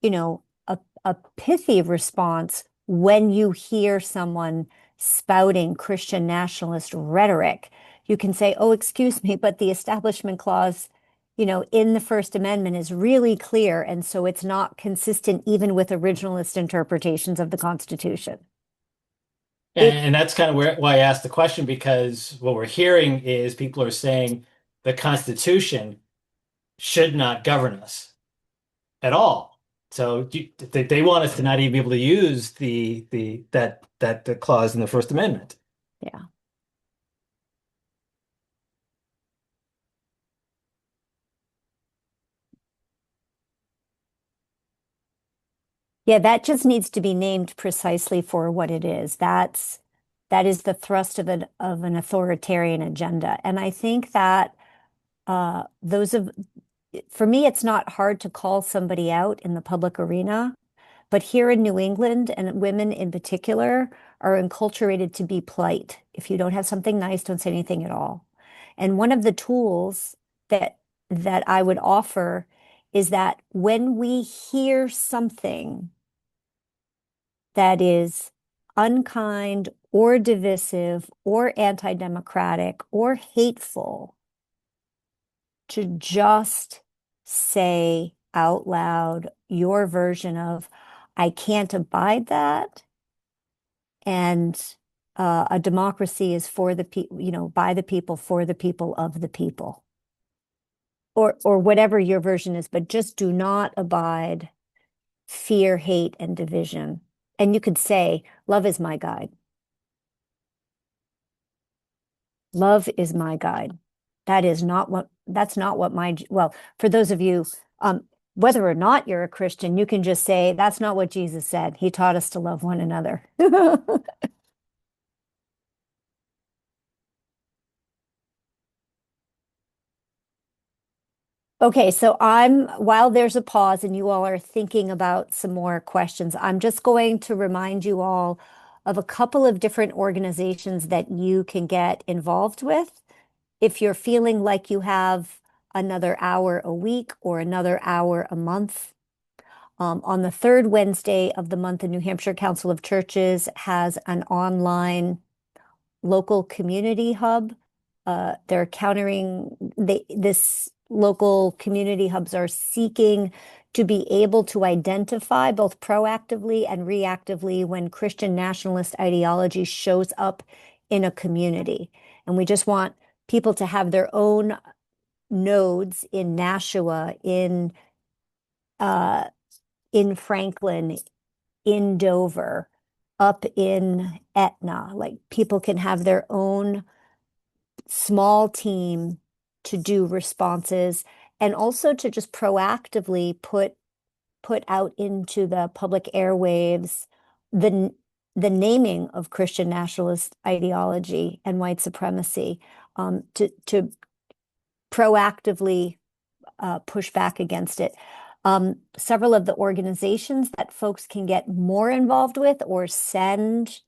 S1: a pithy response when you hear someone spouting Christian nationalist rhetoric. You can say, oh, excuse me, but the Establishment Clause, in the First Amendment is really clear. And so it's not consistent even with originalist interpretations of the Constitution. It,
S3: And that's kind of why I asked the question, because what we're hearing is people are saying the Constitution should not govern us at all. So they want us to not even be able to use the clause in the First Amendment.
S1: yeah. Yeah, that just needs to be named precisely for what it is. That is the thrust of an authoritarian agenda. And I think that those of for me, it's not hard to call somebody out in the public arena, but here in New England, and women in particular are enculturated to be polite. If you don't have something nice, don't say anything at all. And one of the tools that I would offer is that when we hear something that is unkind or divisive or anti-democratic or hateful, to just say, out loud your version of, I can't abide that. And a democracy is for the people, by the people, for the people, of the people. Or whatever your version is, but just do not abide fear, hate, and division. And you could say, love is my guide. Love is my guide. That's not what well, for those of you, whether or not you're a Christian, you can just say, that's not what Jesus said. He taught us to love one another. Okay, so while there's a pause and you all are thinking about some more questions, I'm just going to remind you all of a couple of different organizations that you can get involved with. If you're feeling like you have another hour a week or another hour a month, on the third Wednesday of the month, the New Hampshire Council of Churches has an online local community hub. They're this local community hubs are seeking to be able to identify both proactively and reactively when Christian nationalist ideology shows up in a community. And we just want people to have their own nodes in Nashua, in Franklin, in Dover, up in Etna. Like people can have their own small team to do responses and also to just proactively put out into the public airwaves the naming of Christian nationalist ideology and white supremacy, to proactively push back against it. Several of the organizations that folks can get more involved with or send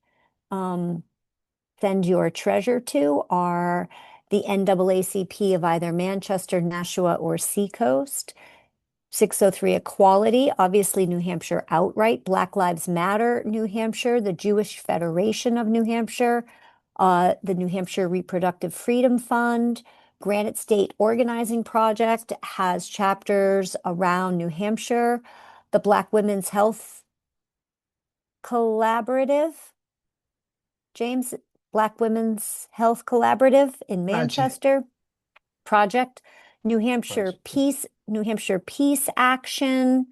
S1: your treasure to are the NAACP of either Manchester, Nashua, or Seacoast. 603 Equality, obviously New Hampshire outright. Black Lives Matter, New Hampshire. The Jewish Federation of New Hampshire. The New Hampshire Reproductive Freedom Fund. Granite State Organizing Project has chapters around New Hampshire. The Black Women's Health Collaborative, James, Black Women's Health Collaborative in Manchester. Project, New Hampshire Peace Action,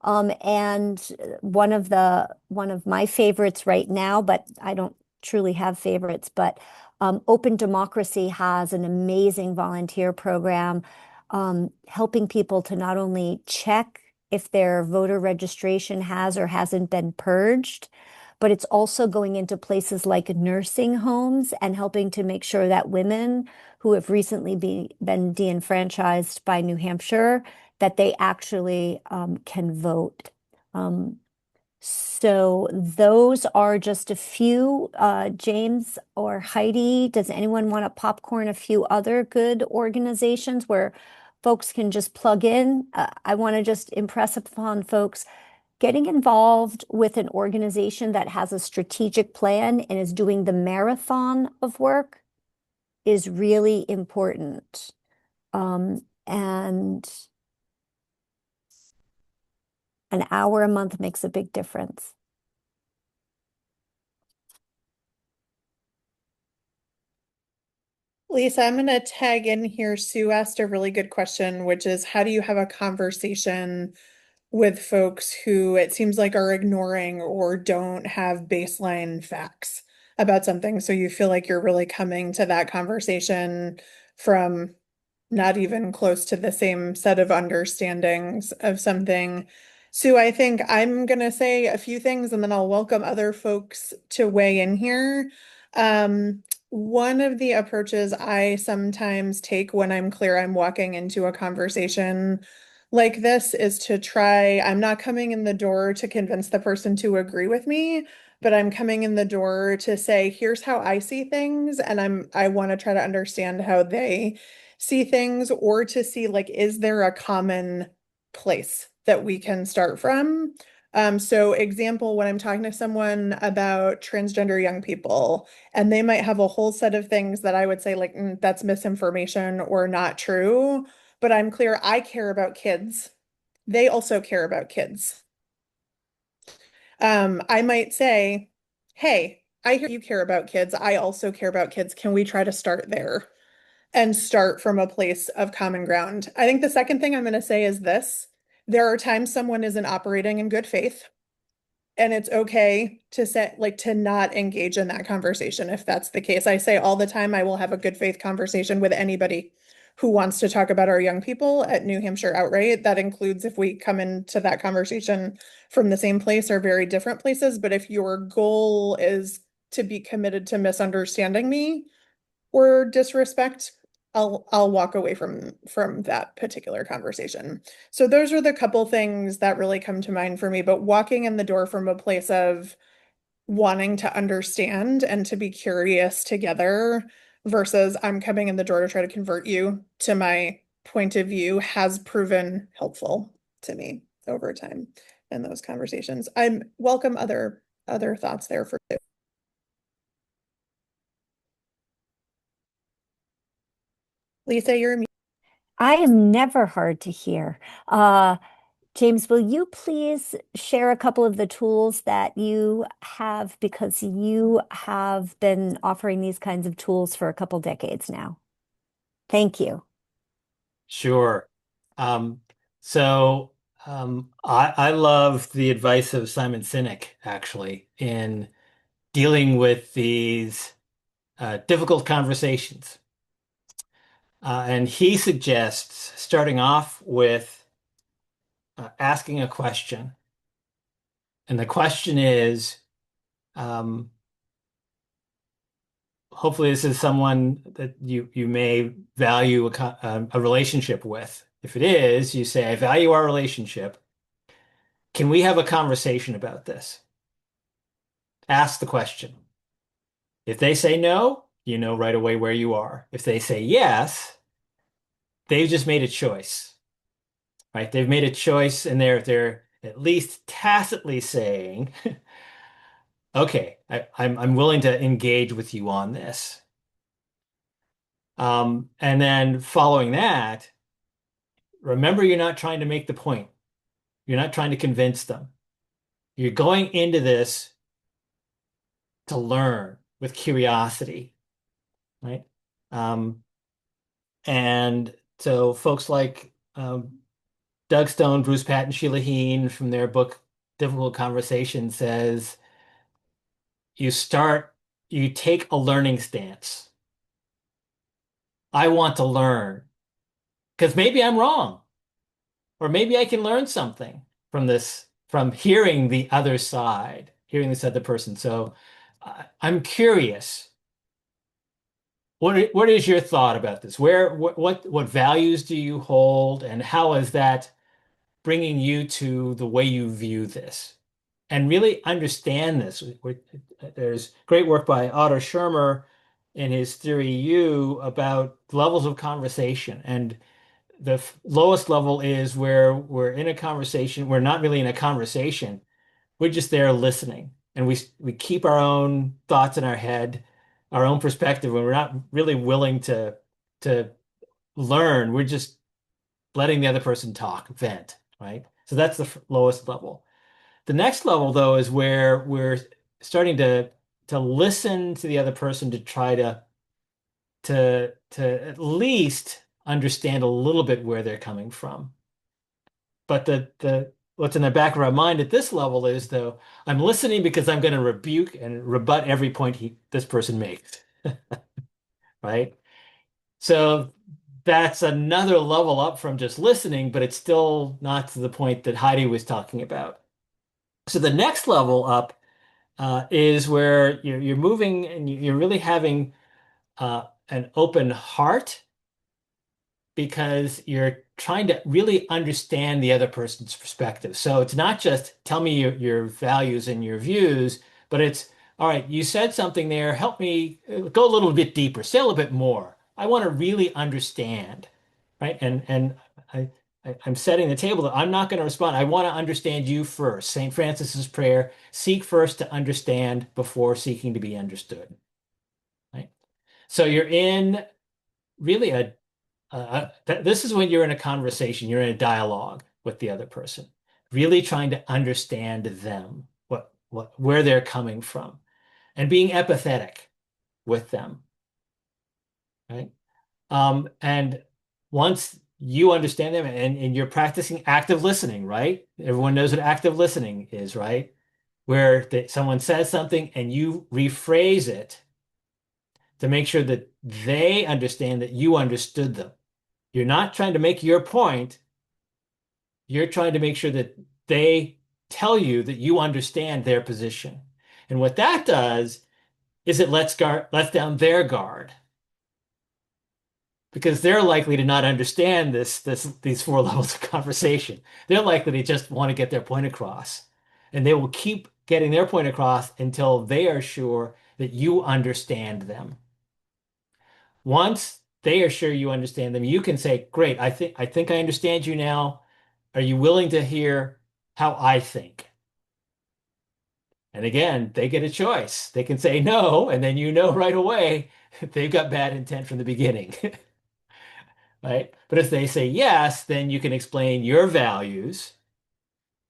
S1: and one of my favorites right now, but I don't truly have favorites, but Open Democracy has an amazing volunteer program, helping people to not only check if their voter registration has or hasn't been purged, but it's also going into places like nursing homes and helping to make sure that women who have recently been de-enfranchised by New Hampshire, that they actually can vote. So those are just a few. James or Heidi, does anyone want to popcorn a few other good organizations where folks can just plug in? I want to just impress upon folks, getting involved with an organization that has a strategic plan and is doing the marathon of work is really important. And an hour a month makes a big difference.
S2: Lisa, I'm going to tag in here. Sue asked a really good question, which is, how do you have a conversation with folks who it seems like are ignoring or don't have baseline facts about something? So you feel like you're really coming to that conversation from not even close to the same set of understandings of something. Sue, I think I'm going to say a few things and then I'll welcome other folks to weigh in here. One of the approaches I sometimes take when I'm clear I'm walking into a conversation like this is to try, I'm not coming in the door to convince the person to agree with me, but I'm coming in the door to say, here's how I see things, and I want to try to understand how they see things, or to see, like, is there a common place that we can start from? So example, when I'm talking to someone about transgender young people, and they might have a whole set of things that I would say, like, that's misinformation or not true, but I'm clear I care about kids they also care about kids. I might say, hey, I hear you care about kids. I also care about kids. Can we try to start there and start from a place of common ground? I think the second thing I'm going to say is this. There are times someone isn't operating in good faith, and it's okay to say, like, to not engage in that conversation if that's the case. I say all the time, I will have a good faith conversation with anybody who wants to talk about our young people at New Hampshire outright. That includes if we come into that conversation from the same place or very different places. But if your goal is to be committed to misunderstanding me or disrespect, I'll walk away from that particular conversation. So those are the couple things that really come to mind for me. But walking in the door from a place of wanting to understand and to be curious together versus I'm coming in the door to try to convert you to my point of view has proven helpful to me over time in those conversations. I'm welcome other thoughts there for you. Lisa, you're
S1: I am never hard to hear. James, will you please share a couple of the tools that you have because you have been offering these kinds of tools for a couple decades now? Thank you.
S3: Sure. Um, so I love the advice of Simon Sinek, actually, in dealing with these difficult conversations. And he suggests starting off with asking a question. And the question is, um, hopefully this is someone that you may value a relationship with. If it is, you say, I value our relationship. Can we have a conversation about this? Ask the question. If they say no, you know right away where you are. If they say yes, they've just made a choice, right? They've made a choice and they're at least tacitly saying, okay, I'm willing to engage with you on this. And then following that, remember you're not trying to make the point. You're not trying to convince them. You're going into this to learn with curiosity, right? Um, and so folks like Doug Stone, Bruce Patton, Sheila Heen from their book Difficult Conversation says you start, you take a learning stance. I want to learn because maybe I'm wrong, or maybe I can learn something from this, from hearing the other side, hearing this other person. So I'm curious. What is your thought about this? What values do you hold, and how is that bringing you to the way you view this? And really understand this. There's great work by Otto Schirmer in his Theory U about levels of conversation. And the lowest level is where we're in a conversation. We're not really in a conversation. We're just there listening. And we keep our own thoughts in our head, our own perspective, and we're not really willing to learn. We're just letting the other person talk, vent, right? So that's the lowest level. The next level, though, is where we're starting to listen to the other person to try to at least understand a little bit where they're coming from. But the what's in the back of our mind at this level is, though, I'm listening because I'm going to rebuke and rebut every point this person makes, right? So that's another level up from just listening, but it's still not to the point that Heidi was talking about. So the next level up is where you're moving and you're really having an open heart because you're trying to really understand the other person's perspective. So it's not just tell me your values and your views, but it's all right, you said something there, help me go a little bit deeper, say a little bit more. I want to really understand, right? And I, I'm setting the table that I'm not going to respond. I want to understand you first. St. Francis's prayer, seek first to understand before seeking to be understood, right? So you're in really this is when you're in a conversation, you're in a dialogue, with the other person, really trying to understand them, where they're coming from, and being empathetic with them, right? And once you understand them and you're practicing active listening, right? Everyone knows what active listening is, right? Where someone says something and you rephrase it to make sure that they understand that you understood them. You're not trying to make your point. You're trying to make sure that they tell you that you understand their position. And what that does is it lets down their guard because they're likely to not understand these four levels of conversation. They're likely to just want to get their point across. And they will keep getting their point across until they are sure that you understand them. Once they are sure you understand them, you can say, "Great, I think I understand you now. Are you willing to hear how I think?" And again, they get a choice. They can say no, and then you know right away they've got bad intent from the beginning. Right? But if they say yes, then you can explain your values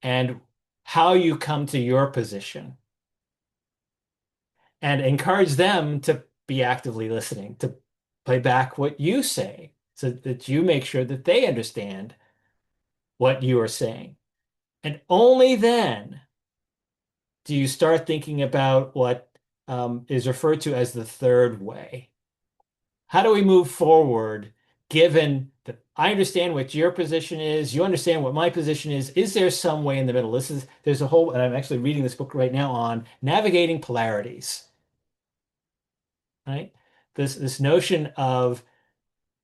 S3: and how you come to your position and encourage them to be actively listening, to play back what you say so that you make sure that they understand what you are saying. And only then do you start thinking about what is referred to as the third way. How do we move forward given that I understand what your position is, you understand what my position is? Is there some way in the middle? There's a whole, and I'm actually reading this book right now on navigating polarities, right? This notion of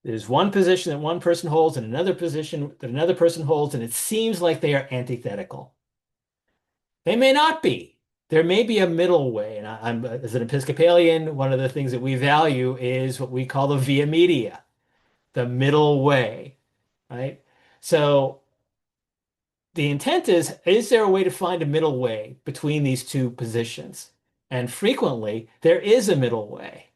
S3: there's one position that one person holds and another position that another person holds, and it seems like they are antithetical. They may not be. There may be a middle way. And as an Episcopalian, one of the things that we value is what we call the via media, the middle way, right? So the intent is there a way to find a middle way between these two positions? And frequently, there is a middle way.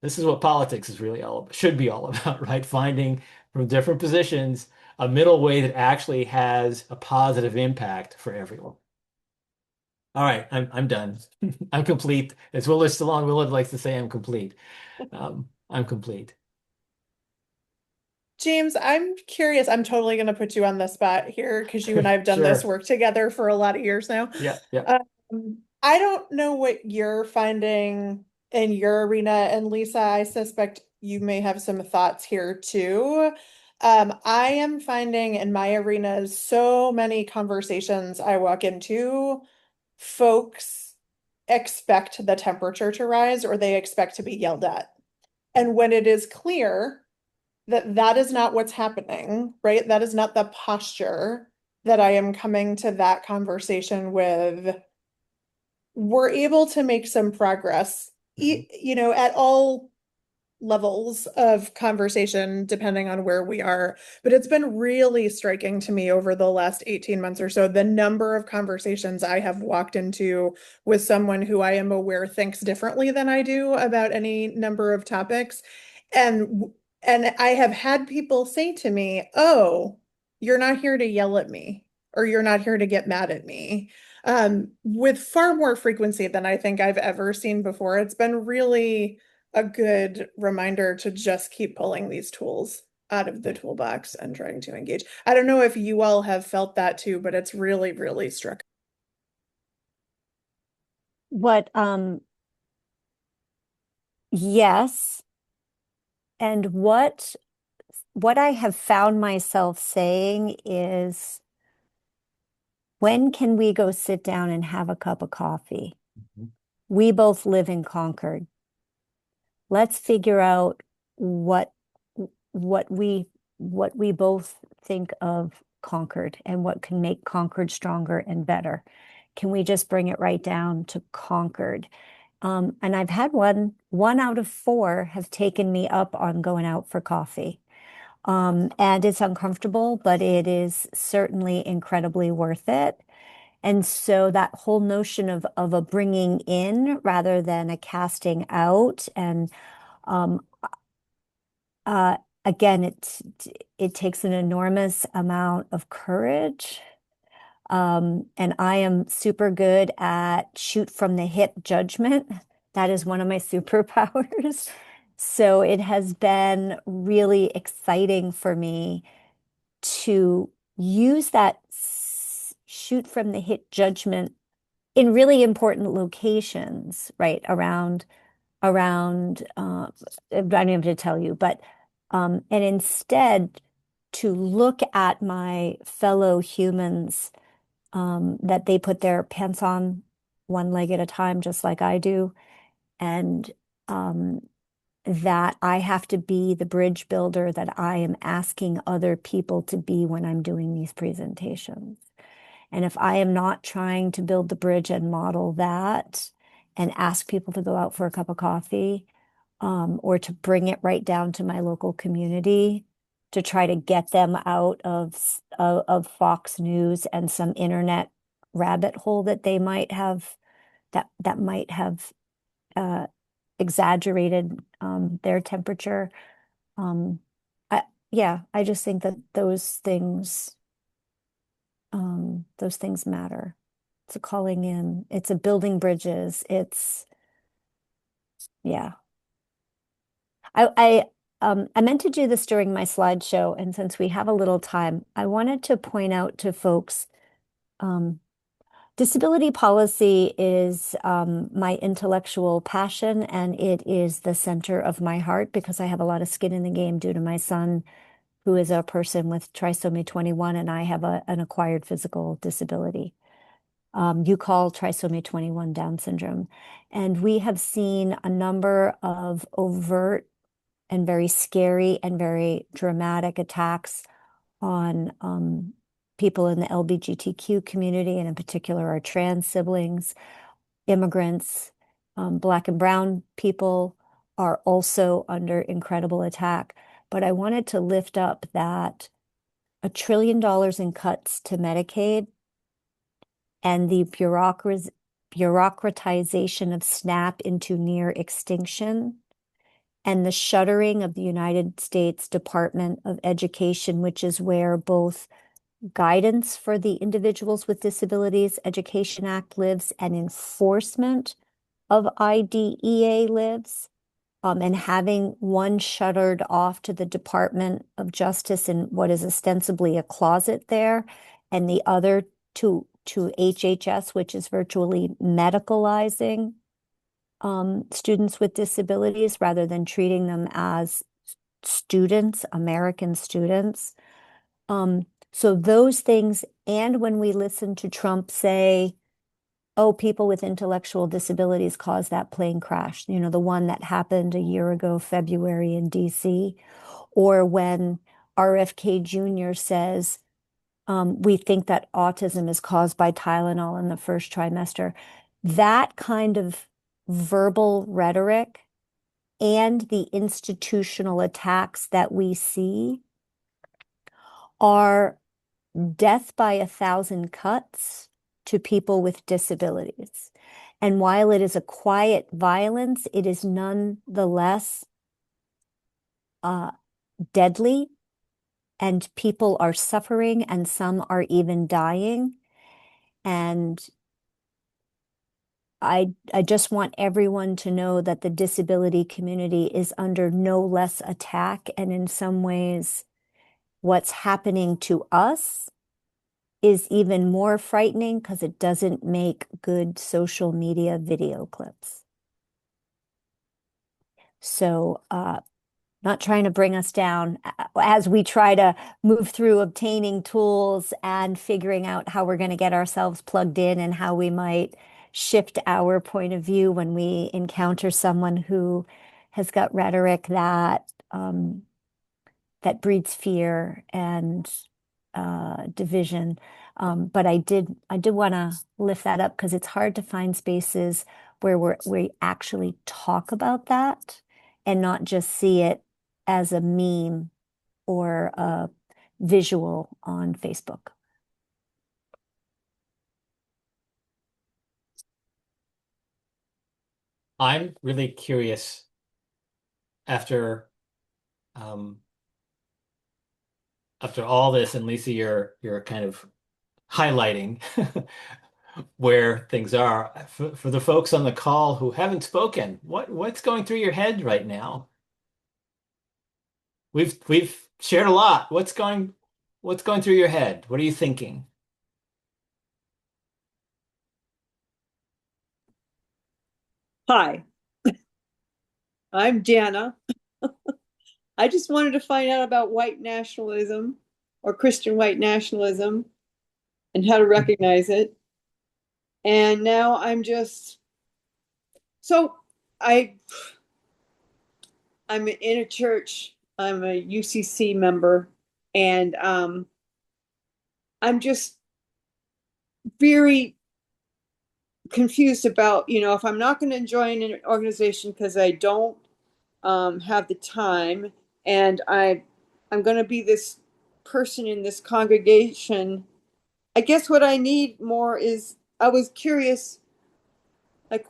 S3: This is what politics is really should be all about, right? Finding from different positions a middle way that actually has a positive impact for everyone. All right, I'm done. I'm complete. As Willard Stallone Willard likes to say, I'm complete. I'm complete.
S2: James, I'm curious. I'm totally going to put you on the spot here because you and I have done this
S3: Sure.
S2: work together for a lot of years now.
S3: Yeah, yeah.
S2: I don't know what you're finding in your arena, and Lisa, I suspect you may have some thoughts here too. I am finding in my arenas so many conversations I walk into, folks expect the temperature to rise or they expect to be yelled at. And when it is clear that that is not what's happening, right? That is not the posture that I am coming to that conversation with. We're able to make some progress, at all levels of conversation, depending on where we are. But it's been really striking to me over the last 18 months or so, the number of conversations I have walked into with someone who I am aware thinks differently than I do about any number of topics. And and I have had people say to me, "Oh, you're not here to yell at me, or you're not here to get mad at me." With far more frequency than I think I've ever seen before. It's been really a good reminder to just keep pulling these tools out of the toolbox and trying to engage. I don't know if you all have felt that too, but it's really, really struck.
S1: Yes. And what I have found myself saying is, when can we go sit down and have a cup of coffee?
S3: Mhm.
S1: We both live in Concord. Let's figure out what what we both think of Concord and what can make Concord stronger and better. Can we just bring it right down to Concord? And I've had one out of four have taken me up on going out for coffee. And it's uncomfortable, but it is certainly incredibly worth it. And so that whole notion of a bringing in rather than a casting out, and um, again, it takes an enormous amount of courage. And I am super good at shoot from the hip judgment. That is one of my superpowers. So it has been really exciting for me to use that shoot from the hip judgment in really important locations, right? Around I don't have to tell you, but and instead to look at my fellow humans, that they put their pants on one leg at a time, just like I do, and that I have to be the bridge builder that I am asking other people to be when I'm doing these presentations. And if I am not trying to build the bridge and model that and ask people to go out for a cup of coffee, or to bring it right down to my local community to try to get them out of Fox News and some internet rabbit hole that they might have that might have uh, exaggerated their temperature. Um, I just think that those things matter. It's a calling in, it's a building bridges. Yeah. I meant to do this during my slideshow, and since we have a little time, I wanted to point out to folks, um, disability policy is my intellectual passion, and it is the center of my heart because I have a lot of skin in the game due to my son, who is a person with trisomy 21, and I have an acquired physical disability. You call trisomy 21 Down syndrome. And we have seen a number of overt and very scary and very dramatic attacks on people in the LGBTQ community, and in particular our trans siblings, immigrants, Black and brown people are also under incredible attack. But I wanted to lift up that $1 trillion in cuts to Medicaid and the bureaucratization of SNAP into near extinction, and the shuttering of the United States Department of Education, which is where both guidance for the Individuals with Disabilities Education Act lives and enforcement of IDEA lives. And having one shuttered off to the Department of Justice in what is ostensibly a closet there, and the other to HHS, which is virtually medicalizing students with disabilities rather than treating them as students, American students. So those things, and when we listen to Trump say, oh, people with intellectual disabilities caused that plane crash, the one that happened a year ago, February in DC, or when RFK Jr. says, we think that autism is caused by Tylenol in the first trimester. That kind of verbal rhetoric and the institutional attacks that we see are death by 1,000 cuts to people with disabilities. And while it is a quiet violence, it is nonetheless deadly, and people are suffering, and some are even dying. And I just want everyone to know that the disability community is under no less attack. And in some ways, what's happening to us is even more frightening because it doesn't make good social media video clips. So, not trying to bring us down as we try to move through obtaining tools and figuring out how we're going to get ourselves plugged in and how we might shift our point of view when we encounter someone who has got rhetoric that breeds fear and division. But I did want to lift that up because it's hard to find spaces where we actually talk about that and not just see it as a meme or a visual on Facebook.
S3: I'm really curious after after all this, and Lisa, you're kind of highlighting where things are. For the folks on the call who haven't spoken, what's going through your head right now? We've shared a lot. What's going through your head? What are you thinking?
S5: Hi, I'm Jana. I just wanted to find out about white nationalism or Christian white nationalism and how to recognize it. And now so I I'm in a church. I'm a UCC member, and I'm just very confused about, if I'm not going to join an organization because I don't have the time, and I'm going to be this person in this congregation. I guess what I need more is, I was curious, like,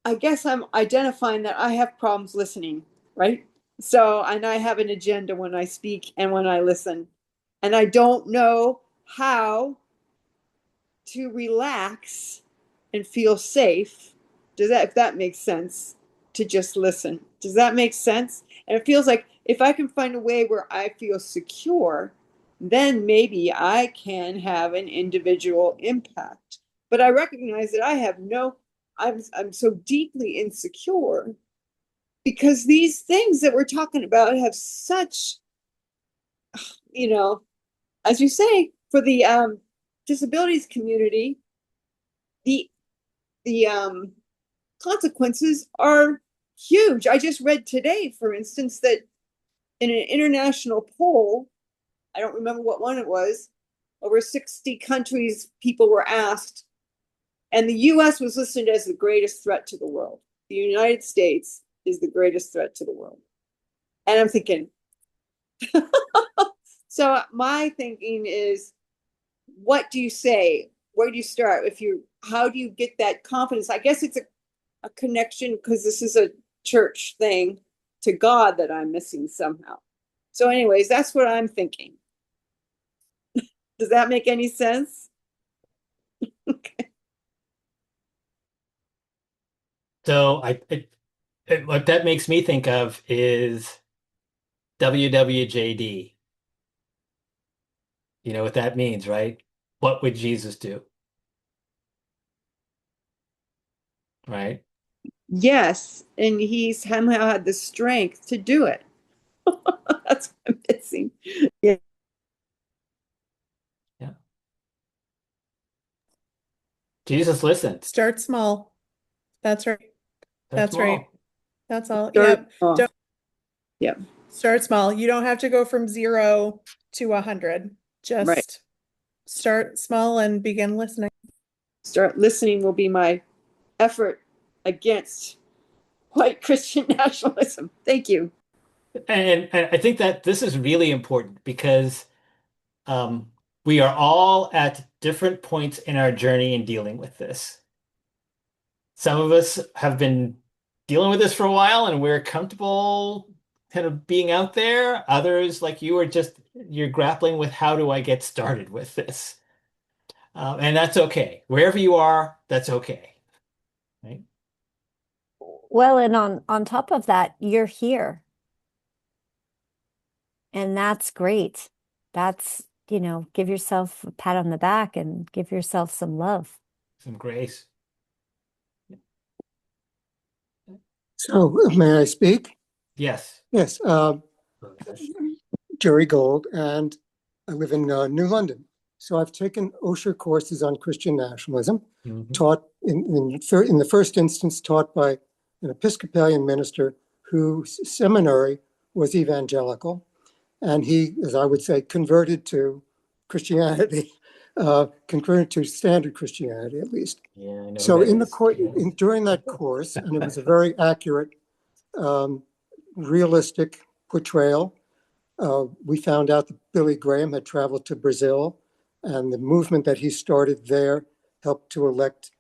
S5: I guess I'm identifying that I have problems listening, right? So, and I have an agenda when I speak and when I listen, and I don't know how to relax and feel safe. If that makes sense, to just listen. Does that make sense? And it feels like if I can find a way where I feel secure, then maybe I can have an individual impact. But I recognize that I'm so deeply insecure because these things that we're talking about have such, you know, as you say, for the disabilities community, the the consequences are huge. I just read today, for instance, that in an international poll, I don't remember what one it was, over 60 countries, people were asked, and the US was listed as the greatest threat to the world. The United States is the greatest threat to the world. And I'm thinking, so my thinking is, what do you say? Where do you start? How do you get that confidence? I guess it's a connection, because this is a church thing, to God that I'm missing somehow. So anyways, that's what I'm thinking. Does that make any sense? Okay.
S3: So what that makes me think of is WWJD. You know what that means, right? What would Jesus do? Right?
S5: Yes, and he somehow had the strength to do it. That's what I'm missing. Yeah.
S3: Yeah. Jesus listened.
S2: Start small. That's right.
S3: That's
S2: That's right.
S3: small.
S2: That's all.
S5: Start
S2: Yep.
S5: off.
S2: Don't
S5: Yeah,
S2: start small. You don't have to go from 0 to 100.
S5: right.
S2: Just start small and begin listening.
S5: Start listening will be my effort against white Christian nationalism. Thank you.
S3: And I think that this is really important because um, we are all at different points in our journey in dealing with this. Some of us have been dealing with this for a while and we're comfortable kind of being out there. Others, like you, you're grappling with how do I get started with this? And that's okay. Wherever you are, that's okay. Right?
S1: Well, and on top of that, you're here, and that's great. That's, give yourself a pat on the back and give yourself some love.
S3: Some grace.
S6: So, may I speak?
S3: Yes.
S6: Yes, Jerry Gold, and I live in New London. So I've taken Osher courses on Christian nationalism, taught in the first instance, taught by an Episcopalian minister whose seminary was evangelical. And he, as I would say, converted to Christianity, converted to standard Christianity, at least.
S3: Yeah, I know
S6: So
S3: that
S6: in the
S3: is.
S6: course, during that course, and it was a very accurate, realistic portrayal. We found out that Billy Graham had traveled to Brazil, and the movement that he started there helped to elect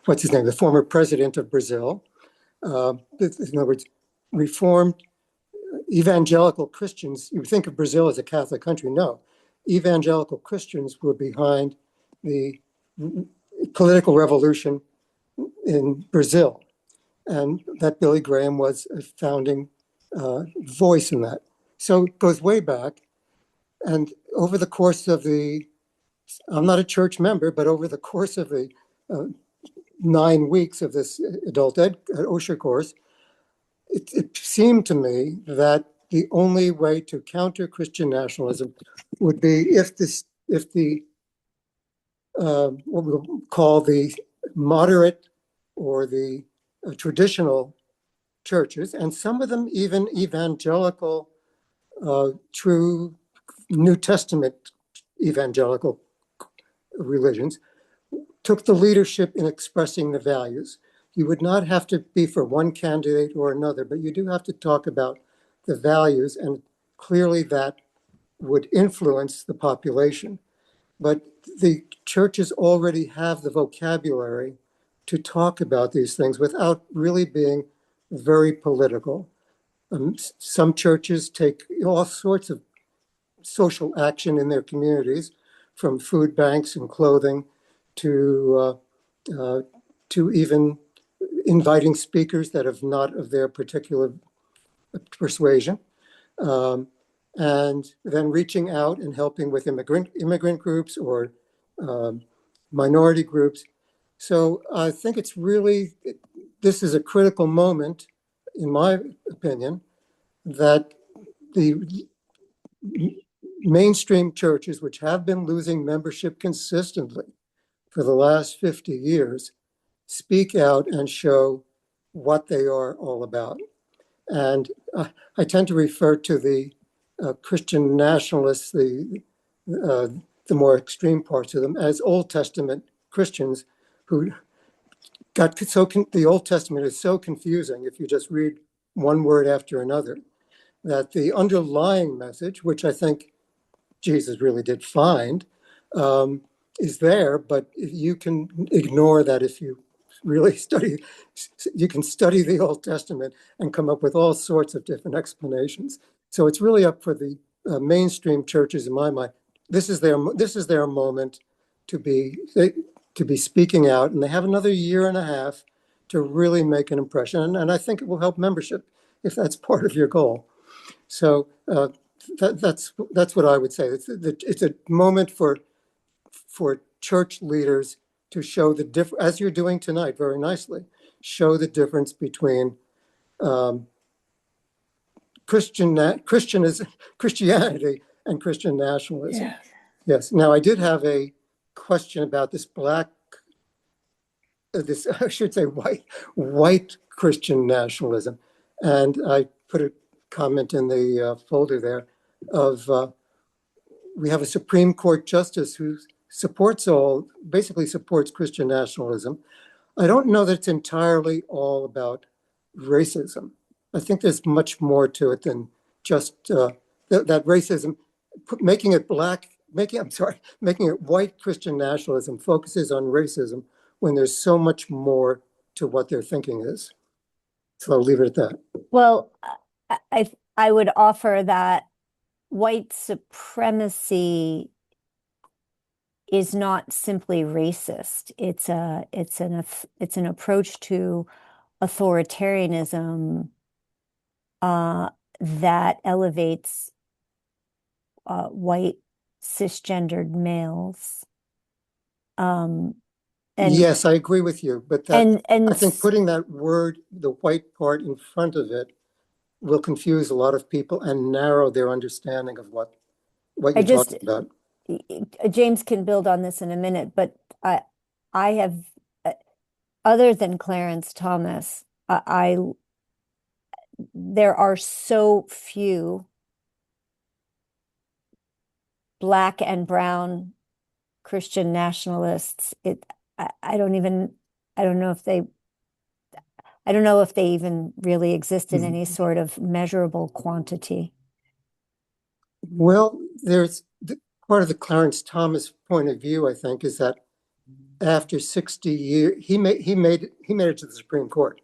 S6: what's his name, the former president of Brazil. In other words, reformed evangelical Christians, you think of Brazil as a Catholic country. No, evangelical Christians were behind the political revolution in Brazil, and that Billy Graham was a founding voice in that. So it goes way back. And over the course of I'm not a church member, but over the course of the 9 weeks of this adult ed Osher course, it seemed to me that the only way to counter Christian nationalism would be if the what we'll call the moderate or the traditional churches, and some of them even evangelical, true New Testament evangelical religions, took the leadership in expressing the values. You would not have to be for one candidate or another, but you do have to talk about the values, and clearly that would influence the population. But the churches already have the vocabulary to talk about these things without really being very political. Some churches take all sorts of social action in their communities, from food banks and clothing to even inviting speakers that have not of their particular persuasion, and then reaching out and helping with immigrant groups or minority groups. So I think this is a critical moment, in my opinion, that the mainstream churches, which have been losing membership consistently for the last 50 years, speak out and show what they are all about. And I tend to refer to the Christian nationalists, the more extreme parts of them, as Old Testament Christians who the Old Testament is so confusing if you just read one word after another, that the underlying message, which I think Jesus really did find, is there, but you can ignore that if you really you can study the Old Testament and come up with all sorts of different explanations. So it's really up for the mainstream churches, in my mind. This is their moment to be speaking out, and they have another year and a half to really make an impression. And I think it will help membership if that's part of your goal. So that's what I would say. It's a moment for church leaders to show the difference, as you're doing tonight very nicely, show the difference between Christianity and Christian nationalism.
S3: Yeah.
S6: Yes. Now, I did have a question about this I should say white Christian nationalism, and I put a comment in the folder there of we have a Supreme Court justice who basically supports Christian nationalism. I don't know that it's entirely all about racism. I think there's much more to it than just that racism. Making it white Christian nationalism focuses on racism when there's so much more to what their thinking is. So I'll leave it at that.
S1: Well, I would offer that white supremacy is not simply racist. It's an approach to authoritarianism that elevates white cisgendered males.
S6: Yes, I agree with you, but
S1: and
S6: I think putting that word, the white part, in front of it will confuse a lot of people and narrow their understanding of what you're talking about.
S1: James can build on this in a minute, but I have, other than Clarence Thomas, there are so few Black and brown Christian nationalists. I don't know if they even really exist in any sort of measurable quantity.
S6: Well, part of the Clarence Thomas point of view, I think, is that after 60 years, he made it to the Supreme Court.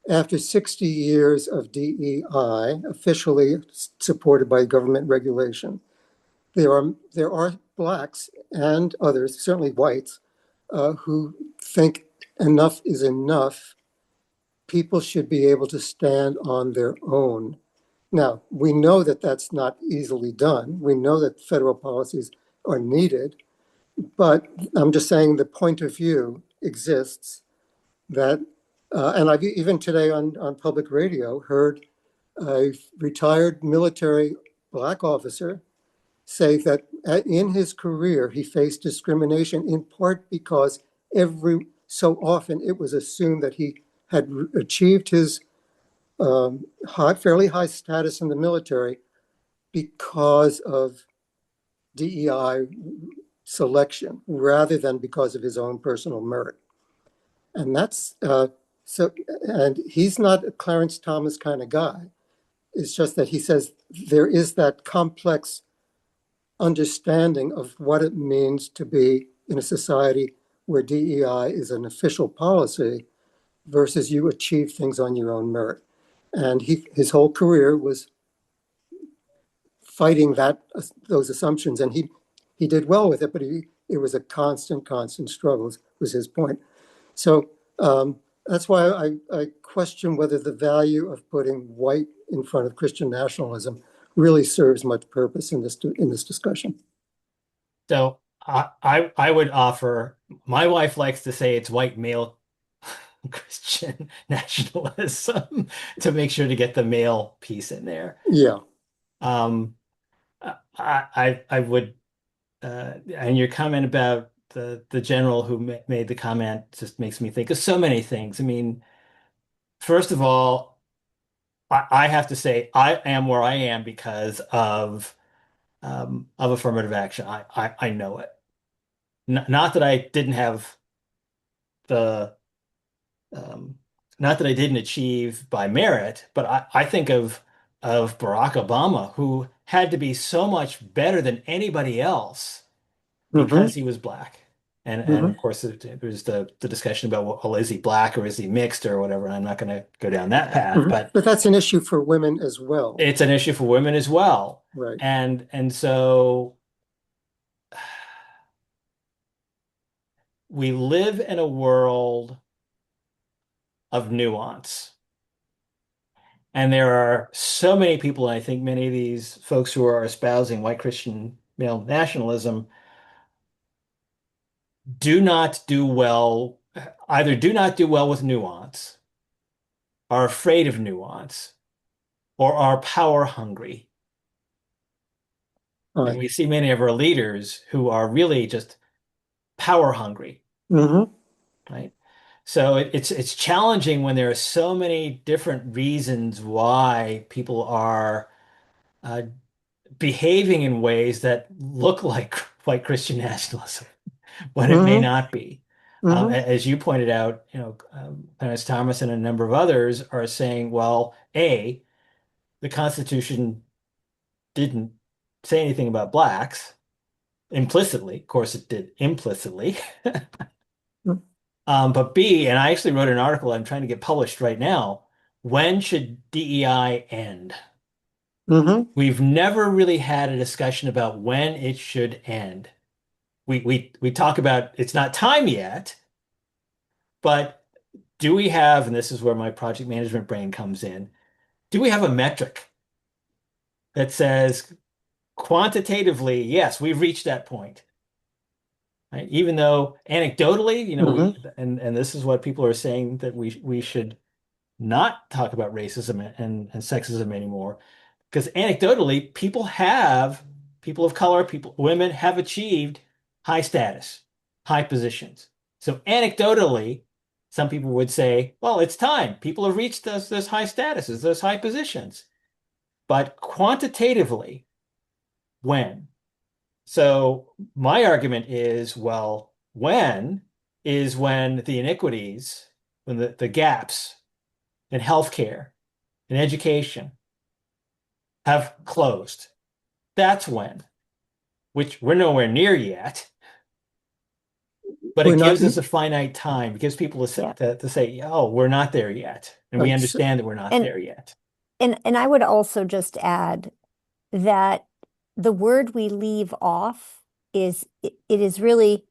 S6: after 60 years of DEI, officially supported by government regulation, there are blacks and others, certainly whites, who think enough is enough. People should be able to stand on their own. Now, we know that that's not easily done. We know that federal policies are needed, but I'm just saying the point of view exists that, and I've even today on public radio heard a retired military black officer say that in his career he faced discrimination in part because every so often it was assumed that he had achieved his fairly high status in the military because of DEI selection rather than because of his own personal merit. And that's so, and he's not a Clarence Thomas kind of guy. It's just that he says there is that complex understanding of what it means to be in a society where DEI is an official policy versus you achieve things on your own merit. And his whole career was fighting those assumptions, and he did well with it, but it was a constant struggle, was his point. So that's why I question whether the value of putting white in front of Christian nationalism really serves much purpose in this discussion.
S3: So I would offer, my wife likes to say it's white male Christian nationalism to make sure to get the male piece in there.
S6: Yeah.
S3: Um, I would, and your comment about the general who made the comment just makes me think of so many things. I mean, first of all, I have to say I am where I am because of affirmative action. I know it. Not that I didn't have the um, not that I didn't achieve by merit, but I think of Barack Obama, who had to be so much better than anybody else because he was black. And of course it was the discussion about, well, is he black or is he mixed or whatever. And I'm not going to go down that path,
S6: but that's an issue for women as well.
S3: It's an issue for women as well.
S6: Right.
S3: And so we live in a world of nuance. And there are so many people, and I think many of these folks who are espousing white Christian male nationalism do not do well, either do not do well with nuance, are afraid of nuance, or are power hungry. And we see many of our leaders who are really just power hungry. Right? So it's challenging when there are so many different reasons why people are behaving in ways that look like white Christian nationalism when it may not be. As you pointed out, Clarence Thomas and a number of others are saying, well, A, the Constitution didn't say anything about blacks implicitly. Of course, it did implicitly. But B, and I actually wrote an article I'm trying to get published right now. When should DEI end? We've never really had a discussion about when it should end. We talk about it's not time yet, but do we have, and this is where my project management brain comes in, do we have a metric that says quantitatively, yes, we've reached that point? Right? Even though anecdotally, and this is what people are saying that we should not talk about racism and sexism anymore, because anecdotally, people of color, women have achieved high status, high positions. So anecdotally, some people would say, well, it's time. People have reached those high statuses, those high positions. But quantitatively, when? So my argument is, well, when is when the inequities, when the gaps in healthcare and education have closed. That's when, which we're nowhere near yet. But
S6: We're
S3: it
S6: not,
S3: gives us a finite time. It gives people
S1: Yeah.
S3: to say, oh, we're not there yet. And we
S6: Right.
S3: understand that we're not
S1: And
S3: there yet.
S1: and I would also just add that the word we leave off is it is really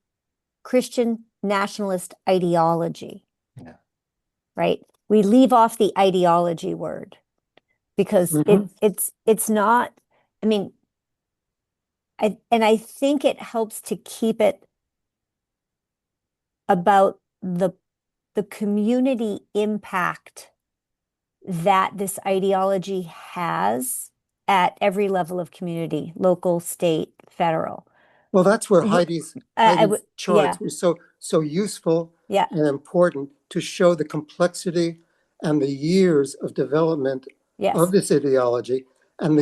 S1: Christian nationalist ideology,
S3: Yeah.
S1: right? We leave off the ideology word because
S6: Mhm.
S1: it's not, I mean, I think it helps to keep it about the community impact that this ideology has at every level of community, local, state, federal.
S6: Well, that's where
S1: R- I
S6: Heidi's
S1: would, yeah,
S6: charts were so useful
S1: yeah,
S6: and important to show the complexity and the years of development of
S1: yes,
S6: this ideology, and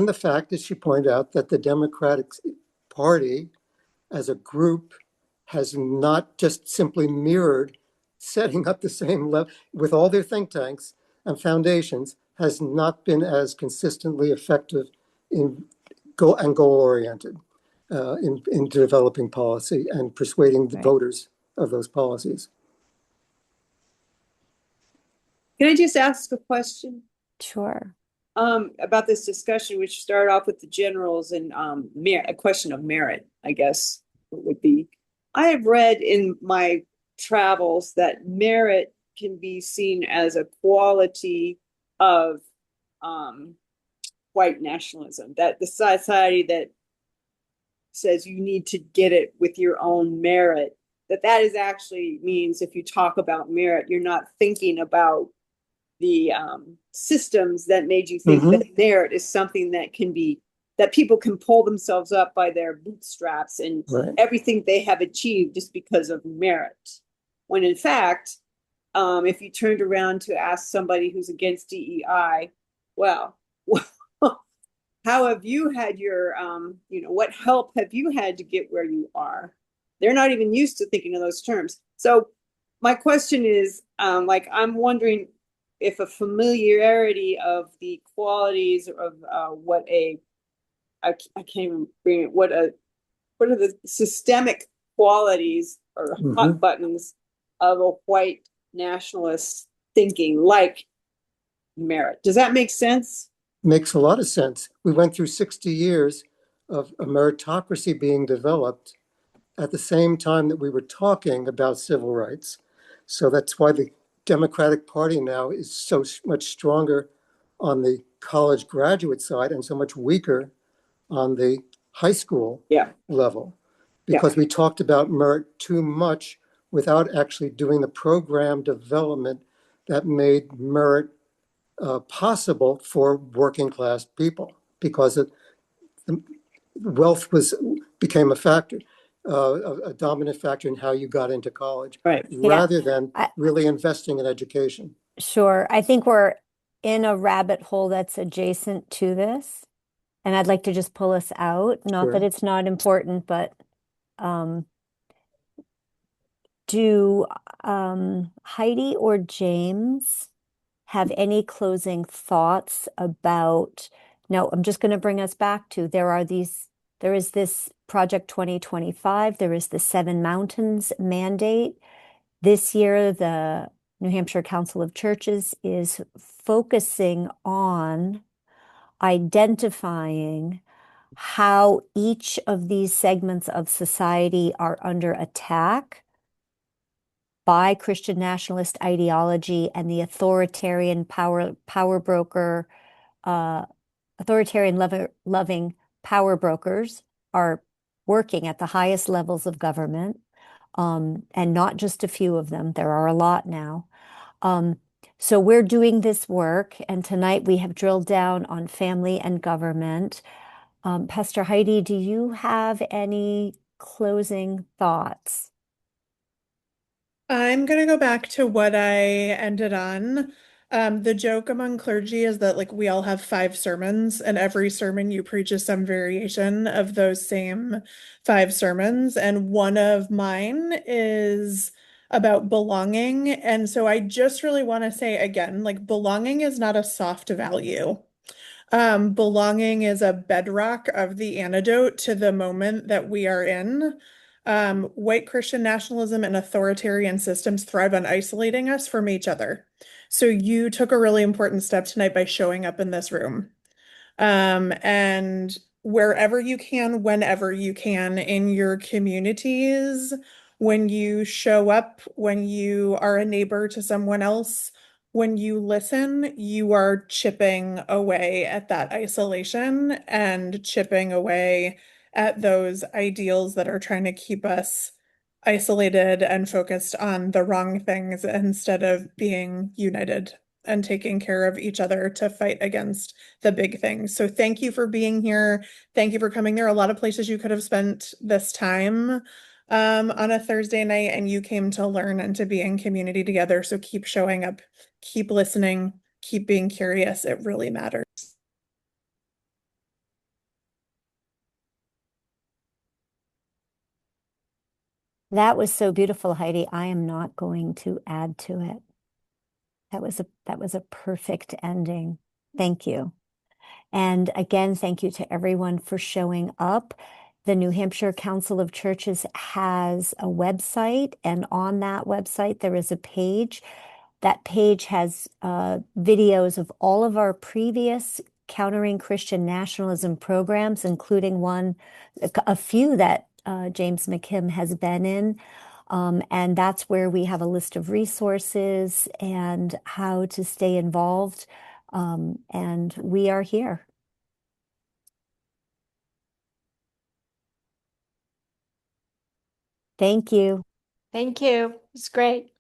S6: the fact, as she pointed out, that the Democratic Party as a group has not just simply mirrored setting up the same level with all their think tanks and foundations, has not been as consistently effective in goal oriented in developing policy and persuading the
S1: right,
S6: voters of those policies.
S5: Can I just ask a question?
S1: sure.
S5: About this discussion, which started off with the generals and a question of merit, I guess it would be. I have read in my travels that merit can be seen as a quality of white nationalism, that the society that says you need to get it with your own merit, that is actually means if you talk about merit, you're not thinking about the systems that made you think
S6: Mhm.
S5: that merit is something that can be that people can pull themselves up by their bootstraps and
S6: Right.
S5: everything they have achieved just because of merit. When in fact, if you turned around to ask somebody who's against DEI, well, how have you had your, what help have you had to get where you are? They're not even used to thinking of those terms. So my question is, I'm wondering if a familiarity of the qualities of I can't even bring it, what are the systemic qualities or hot
S6: Mhm.
S5: buttons of a white nationalist thinking, like merit. Does that make sense?
S6: Makes a lot of sense. We went through 60 years of a meritocracy being developed at the same time that we were talking about civil rights. So that's why the Democratic Party now is so much stronger on the college graduate side and so much weaker on the high school
S5: Yeah.
S6: level,
S5: Yeah.
S6: because we talked about merit too much without actually doing the program development that made merit possible for working class people, because wealth became a factor, a dominant factor in how you got into college,
S5: Right.
S1: Yeah,
S6: rather than
S1: I,
S6: really investing in education.
S1: sure. I think we're in a rabbit hole that's adjacent to this, and I'd like to just pull us out. Not that
S6: Sure.
S1: it's not important, but um, do Heidi or James have any closing thoughts about? Now, I'm just going to bring us back to there is this Project 2025, there is the Seven Mountains mandate. This year, the New Hampshire Council of Churches is focusing on identifying how each of these segments of society are under attack by Christian nationalist ideology and the power broker, uh, loving power brokers are working at the highest levels of government, and not just a few of them. There are a lot now. Um, so we're doing this work, and tonight we have drilled down on family and government. Pastor Heidi, do you have any closing thoughts?
S2: I'm going to go back to what I ended on. The joke among clergy is that like we all have 5 sermons, and every sermon you preach is some variation of those same 5 sermons. And one of mine is about belonging. And so I just really want to say again, like belonging is not a soft value. Belonging is a bedrock of the antidote to the moment that we are in. white Christian nationalism and authoritarian systems thrive on isolating us from each other. So you took a really important step tonight by showing up in this room. And wherever you can, whenever you can, in your communities, when you show up, when you are a neighbor to someone else, when you listen, you are chipping away at that isolation and chipping away at those ideals that are trying to keep us isolated and focused on the wrong things instead of being united and taking care of each other to fight against the big things. So thank you for being here. Thank you for coming. There are a lot of places you could have spent this time on a Thursday night, and you came to learn and to be in community together. So keep showing up, keep listening, keep being curious. It really matters.
S1: That was so beautiful, Heidi. I am not going to add to it. That was a perfect ending. Thank you. And again, thank you to everyone for showing up. The New Hampshire Council of Churches has a website, and on that website, there is a page. That page has videos of all of our previous Countering Christian Nationalism programs, including a few that James McKim has been in. And that's where we have a list of resources and how to stay involved. And we are here. Thank you.
S7: Thank you. It's great.